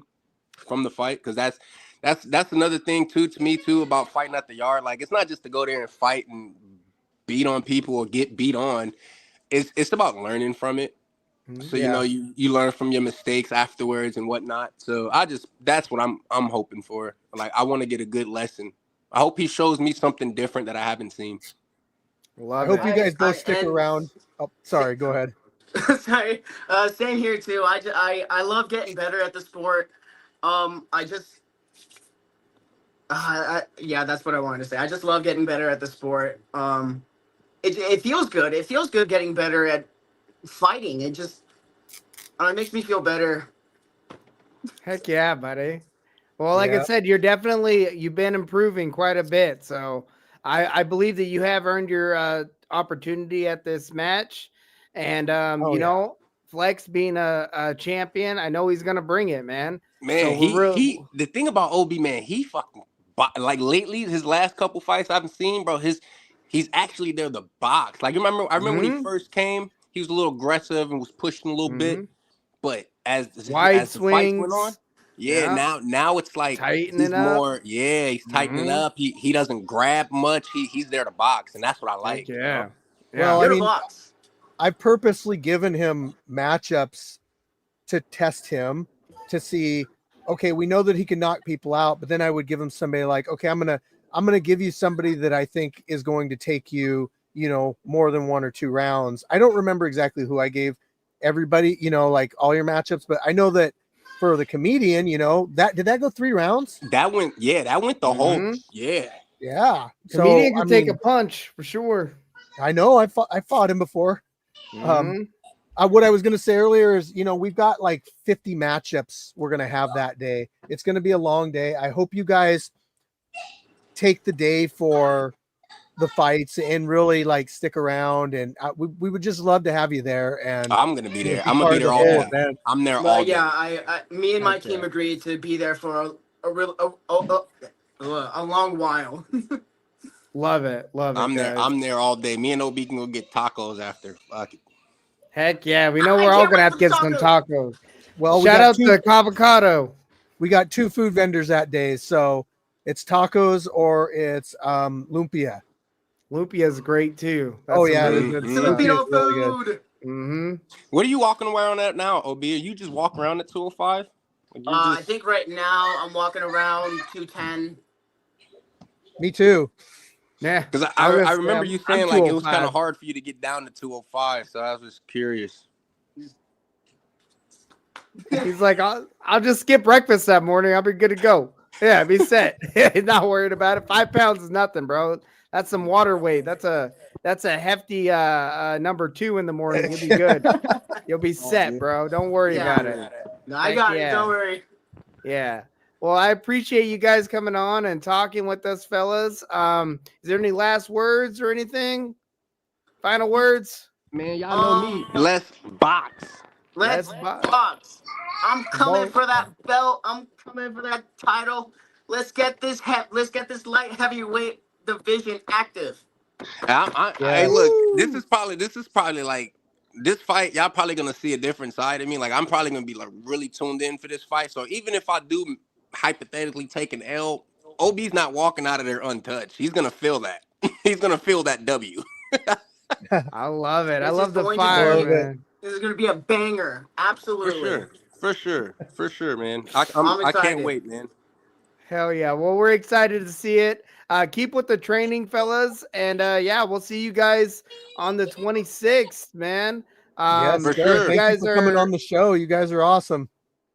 from the fight, because that's another thing too to me too about fighting at the yard. Like it's not just to go there and fight and beat on people or get beat on. it's about learning from it. So you know you learn from your mistakes afterwards and whatnot. So that's what I'm hoping for. Like I want to get a good lesson. I hope he shows me something different that I haven't seen. I Love hope it. you guys both I stick and around. Oh, sorry. Go ahead. sorry. Same here too. I love getting better at the sport. I just yeah, that's what I wanted to say. I just love getting better at the sport. It feels good. It feels good getting better at fighting. It just it makes me feel better. Heck yeah, buddy. Well, like I Yeah. said, you've been improving quite a bit. So I believe that you have earned your opportunity at this match. And Oh, you yeah. know, Flex being a champion, I know he's gonna bring it, man. Man, So we're real. the thing about Obi, man, he fucking like lately his last couple fights I've seen, bro. He's actually there to box. Like I remember when he Mhm. first came, he was a little aggressive and was pushing a little bit. Mhm. But as Wide the fights went on, swings. yeah, Yeah. now it's like he's Tightening up. more, yeah, he's tightening Mhm. up. He doesn't grab much. He's there to box, and that's what I Heck like. You know? yeah. Well, Yeah. I You're a mean, box. I've purposely given him matchups to test him to see, okay, we know that he can knock people out, but then I would give him somebody like, okay, I'm gonna give you somebody that I think is going to take you, more than 1 or 2 rounds. I don't remember exactly who I gave everybody, like all your matchups, but I know that for the comedian, that did that go 3 rounds? That went the whole, Mhm. yeah. Yeah. So Comedian I can take a mean, punch for sure. I know I fought him before. Mhm. What I was going to say earlier is, we've got like 50 matchups we're going to have that day. It's going to be a long day. I hope you guys take the day for the fights and really like stick around. And we would just love to have you there. And I'm gonna be there. be I'm gonna part be of there the all whole day. event. I'm there all But day. yeah, me and my Heck team yeah. agreed to be there for a long while. Love it. Love it, I'm there. guys. I'm there all day. Me and Obi can go get tacos after. Fuck it. Heck yeah. We know I we're all can't gonna wait have for to the get some tacos. tacos. Well, Shout out to Cavocado. we got 2 food vendors that day. So it's tacos or it's lumpia. Lumpia is great too. That's Oh some yeah. really Mhm. good stuff. Lumpia is Filipino really good. food. Mm-hmm. What are you walking around at now, Obi? Are you just walking around at 205? Like you I just think right now I'm walking around 210. Me too. Yeah. because I was I gonna say remember you I'm saying like it was kind 205. of hard for you to get down to 205, so I was just curious. He's like, I'll just skip breakfast that morning. I'll be good to go. Yeah, be set. Not worried about it. 5 pounds is nothing, bro. That's some water weight. That's a hefty number 2 in the morning. You'll be good. You'll be set, bro. Don't worry Yeah. about it. No, I Heck got it. yeah. Don't worry. Yeah. Well, I appreciate you guys coming on and talking with us, fellas. Is there any last words or anything? Final words? Man, y'all know me. Let's box. Let's Let's box. box. I'm coming Both. for that belt. I'm coming for that title. Let's get this light heavyweight division active. Hey, look, this is probably like this fight. Y'all probably gonna see a different side of me. Like I'm probably gonna be like really tuned in for this fight. So even if I do hypothetically take an L, OB's not walking out of there untouched. He's gonna feel that. He's gonna feel that W. I love it. I This love is the going to fire, Love be- it. man. This is going to be a banger. For Absolutely. sure, man. I'm I can't excited. wait, man. Hell yeah. Well, we're excited to see it. Keep with the training, fellas. And yeah, we'll see you guys on the 26th, man. Yes, For sir. sure. You Thank you guys for coming are on the show. You guys are awesome.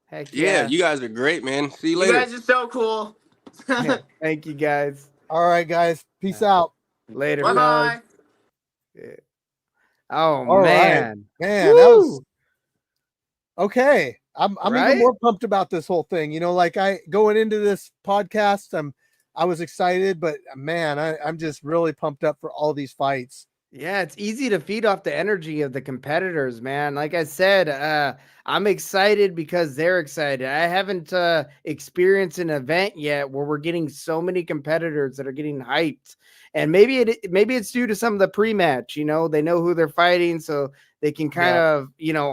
heck Yeah, yeah. you guys are great, man. See you You later. guys are so cool. Thank you guys. All right, guys. Peace out. Later, Bye fellas. bye. Yeah. Oh All right. man. Man, that was Woo! okay. I'm Right? even more pumped about this whole thing. Like I going into this podcast, I was excited, but man, I'm just really pumped up for all these fights. Yeah, it's easy to feed off the energy of the competitors, man. Like I said, I'm excited because they're excited. I haven't experienced an event yet where we're getting so many competitors that are getting hyped. And maybe it's due to some of the pre-match, they know who they're fighting, so they can kind of,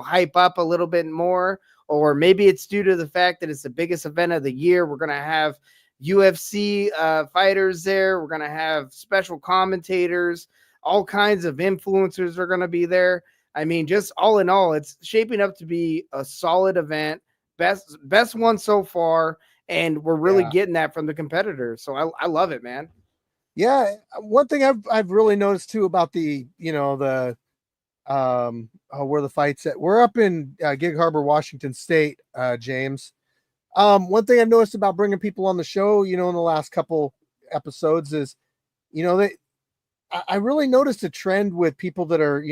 hype up a little bit more. Or maybe it's due to the fact that it's the biggest event of the year. We're going to have UFC fighters there. We're going to have special commentators. all kinds of influencers are going to be there. I mean, just all in all, it's shaping up to be a solid event, best one so far, and we're really getting that from the competitors. So I love it, man. Yeah, one thing I've really noticed too about the the where the fights at. We're up in Gig Harbor, Washington State, James. One thing I've noticed about bringing people on the show, in the last couple episodes is, that I really noticed a trend with people that are,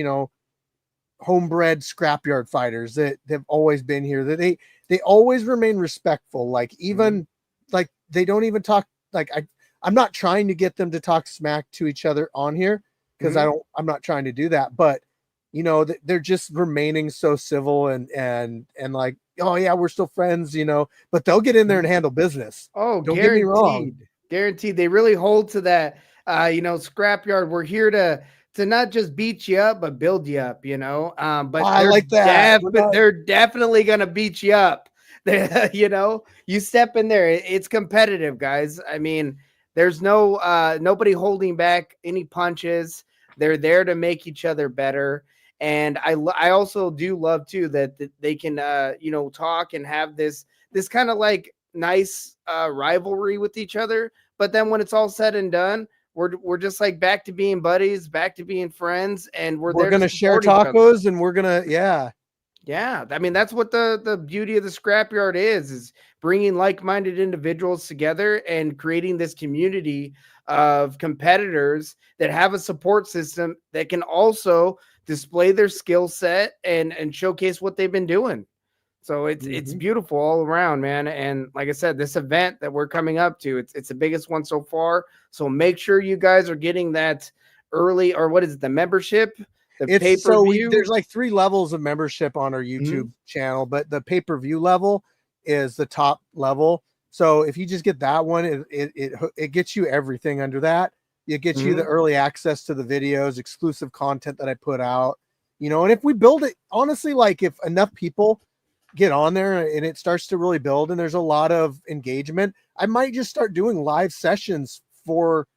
homebred scrapyard fighters that have always been here, that they always remain respectful. Like even like they don't even talk, like I'm not trying to get them to talk smack to each other on here, because I'm not trying to do that, but they're just remaining so civil and like, oh yeah, we're still friends, but they'll get in there and handle business. Oh, Don't get me wrong. Guaranteed. They really hold to that, scrapyard. We're here to not just beat you up, but build you up, but I like that. They're definitely going to beat you up. You step in there. It's competitive, guys. I mean, there's nobody holding back any punches. They're there to make each other better. And I also do love too that they can talk and have this kind of like nice rivalry with each other. But then when it's all said and done, we're just like back to being buddies, back to being friends, and we're there gonna share tacos, and we're gonna yeah. I mean, that's what the beauty of the scrapyard is bringing like-minded individuals together and creating this community of competitors that have a support system that can also display their skill set and showcase what they've been doing. So it's beautiful all around, man. And like I said, this event that we're coming up to, it's the biggest one so far. So make sure you guys are getting that early, or what is it, the membership? It's so there's like 3 levels of membership on our YouTube channel, but the pay-per-view level is the top level. So if you just get that one, it gets you everything under that. It gets you the early access to the videos, exclusive content that I put out, and if we build it, honestly, like if enough people get on there and it starts to really build and there's a lot of engagement, I might just start doing live sessions for,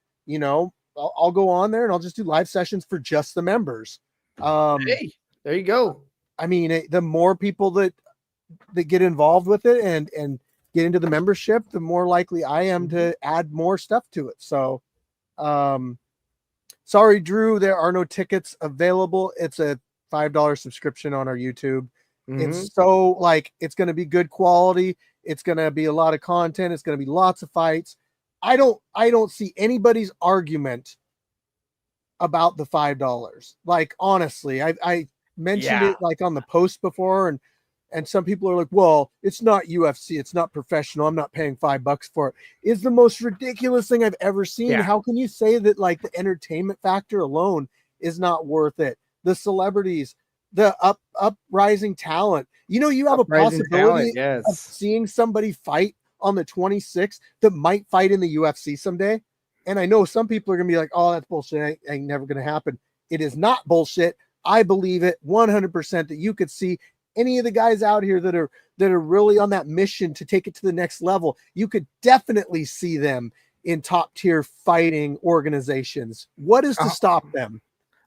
I'll go on there and I'll just do live sessions for just the members. Hey, there you go. I mean, the more people that get involved with it and get into the membership, the more likely I am to add more stuff to it. So, sorry, Drew, there are no tickets available. It's a $5 subscription on our YouTube. It's so like, it's going to be good quality. It's going to be a lot of content. It's going to be lots of fights. I don't see anybody's argument about the $5. Like, honestly, I mentioned it like on the post before, and some people are like, well, it's not UFC, it's not professional, I'm not paying $5 for it. It's the most ridiculous thing I've ever seen. How can you say that like the entertainment factor alone is not worth it? The celebrities, the uprising talent, you have a possibility of seeing somebody fight on the 26th that might fight in the UFC someday. And I know some people are gonna be like, oh, that's bullshit, ain't never gonna happen. It is not bullshit. I believe it 100% that you could see any of the guys out here that are really on that mission to take it to the next level. You could definitely see them in top tier fighting organizations. What is to stop them?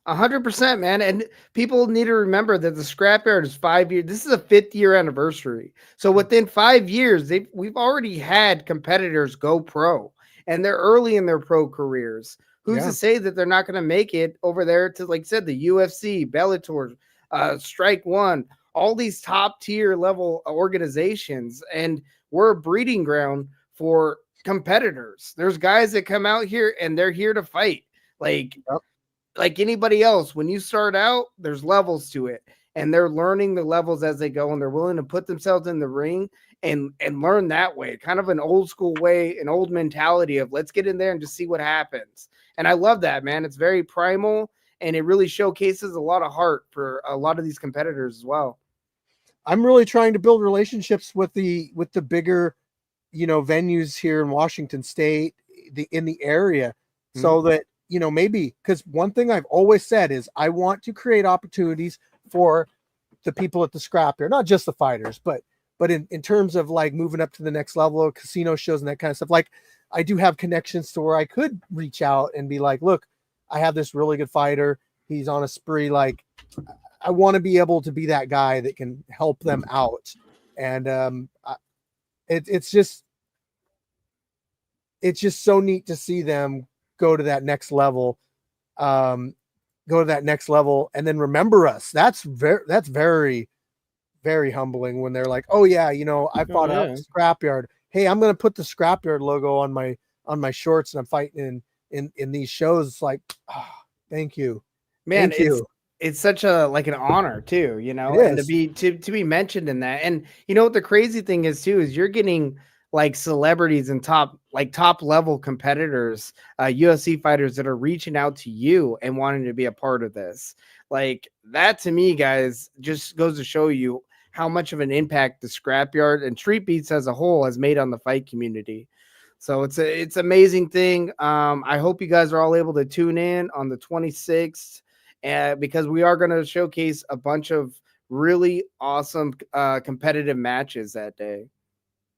100%, man. And people need to remember that the scrapyard is 5 years. This is a 5th year anniversary. So within 5 years, we've already had competitors go pro, and they're early in their pro careers. Who's to say that they're not going to make it over there to, like I said, the UFC, Bellator, Strike One, all these top tier level organizations. And we're a breeding ground for competitors. There's guys that come out here and they're here to fight. Like anybody else, when you start out, there's levels to it, and they're learning the levels as they go, and they're willing to put themselves in the ring and learn that way. Kind of an old school way, an old mentality of let's get in there and just see what happens. And I love that, man. It's very primal, and it really showcases a lot of heart for a lot of these competitors as well. I'm really trying to build relationships with the bigger, venues here in Washington State, in the area, so that, maybe, because one thing I've always said is I want to create opportunities for the people at the scrapyard, not just the fighters, but in terms of like moving up to the next level of casino shows and that kind of stuff. Like, I do have connections to where I could reach out and be like, look, I have this really good fighter. He's on a spree. Like, I want to be able to be that guy that can help them out. And it's just so neat to see them go to that next level. Go to that next level and then remember us. That's very, very humbling when they're like, oh yeah, I fought out the Scrapyard. Hey, I'm going to put the Scrapyard logo on my shorts and I'm fighting in these shows. It's like, oh, thank you. Man, Thank you. It's such an honor too, and to be mentioned in that. And what the crazy thing is too, is you're getting like celebrities and top level competitors, UFC fighters that are reaching out to you and wanting to be a part of this. Like, that to me, guys, just goes to show you how much of an impact the Scrapyard and Street Beats as a whole has made on the fight community. So it's amazing thing. I hope you guys are all able to tune in on the 26th, because we are going to showcase a bunch of really awesome competitive matches that day.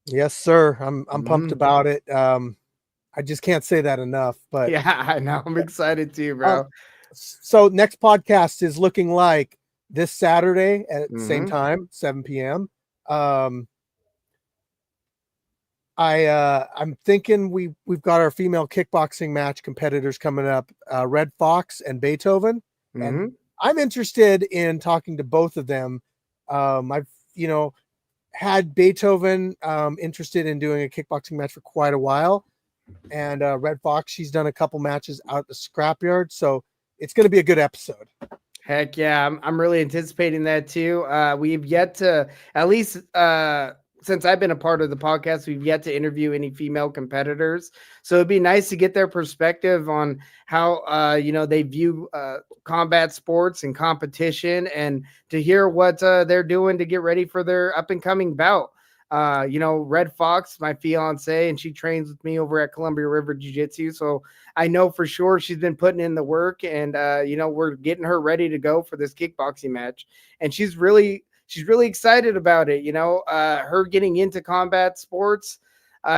Yes, sir. I'm pumped about it. I just can't say that enough, but yeah, I know. I'm excited too, bro. So next podcast is looking like this Saturday at the same time, 7 p.m. I'm thinking we've got our female kickboxing match competitors coming up, Red Fox and Beethoven. And I'm interested in talking to both of them. I've, had Beethoven interested in doing a kickboxing match for quite a while. And Red Fox, she's done a couple matches out at the Scrapyard. So it's going to be a good episode. Heck yeah. I'm really anticipating that too. We've yet to, at least since I've been a part of the podcast, we've yet to interview any female competitors. So it'd be nice to get their perspective on how, they view combat sports and competition, and to hear what they're doing to get ready for their up and coming bout. Red Fox, my fiance, and she trains with me over at Columbia River Jiu-Jitsu. So I know for sure she's been putting in the work, and, we're getting her ready to go for this kickboxing match. And she's really excited about it. Her getting into combat sports.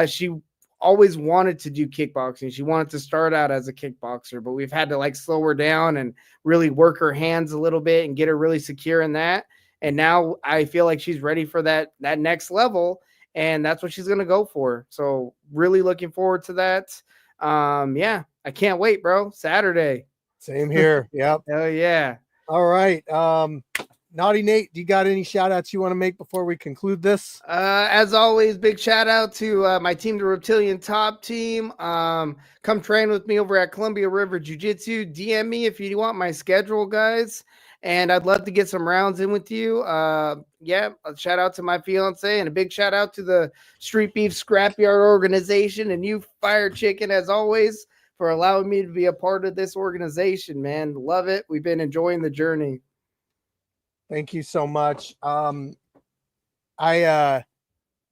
She always wanted to do kickboxing. She wanted to start out as a kickboxer, but we've had to slow her down and really work her hands a little bit and get her really secure in that. And now I feel like she's ready for that next level, and that's what she's going to go for. So really looking forward to that. Yeah, I can't wait, bro. Saturday. Same here. Yep. Hell yeah. All right. Naughty Nate, do you got any shout outs you want to make before we conclude this? As always, big shout out to my team, the Reptilian Top Team. Come train with me over at Columbia River Jiu-Jitsu. DM me if you want my schedule, guys. And I'd love to get some rounds in with you. A shout out to my fiance, and a big shout out to the Street Beef Scrapyard organization, and you, Fire Chicken, as always, for allowing me to be a part of this organization, man. Love it. We've been enjoying the journey. Thank you so much. I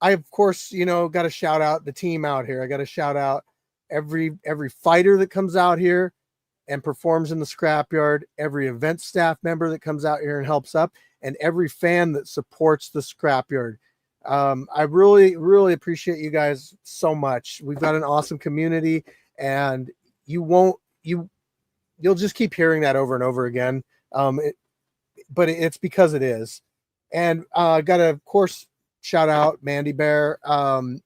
of course, got to shout out the team out here. I got to shout out every fighter that comes out here and performs in the Scrapyard, every event staff member that comes out here and helps up, and every fan that supports the Scrapyard. I really, really appreciate you guys so much. We've got an awesome community, and you'll just keep hearing that over and over again. But it's because it is. And got to, of course, shout out Mandy Bear.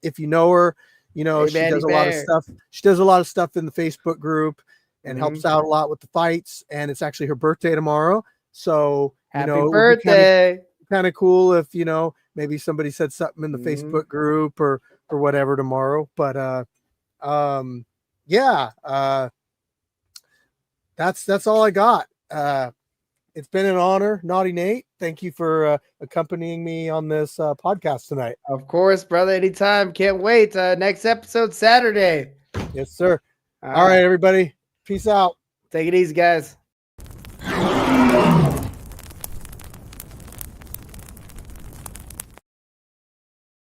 If you know her, she does a lot of stuff. She does a lot of stuff in the Facebook group and helps out a lot with the fights. And it's actually her birthday tomorrow. So, happy birthday. Kind of cool if, maybe somebody said something in the Facebook group or whatever tomorrow. But that's all I got. It's been an honor, Naughty Nate. Thank you for accompanying me on this podcast tonight. Of course, brother. Anytime. Can't wait. Next episode Saturday. Yes, sir. All right, everybody. Peace out. Take it easy, guys.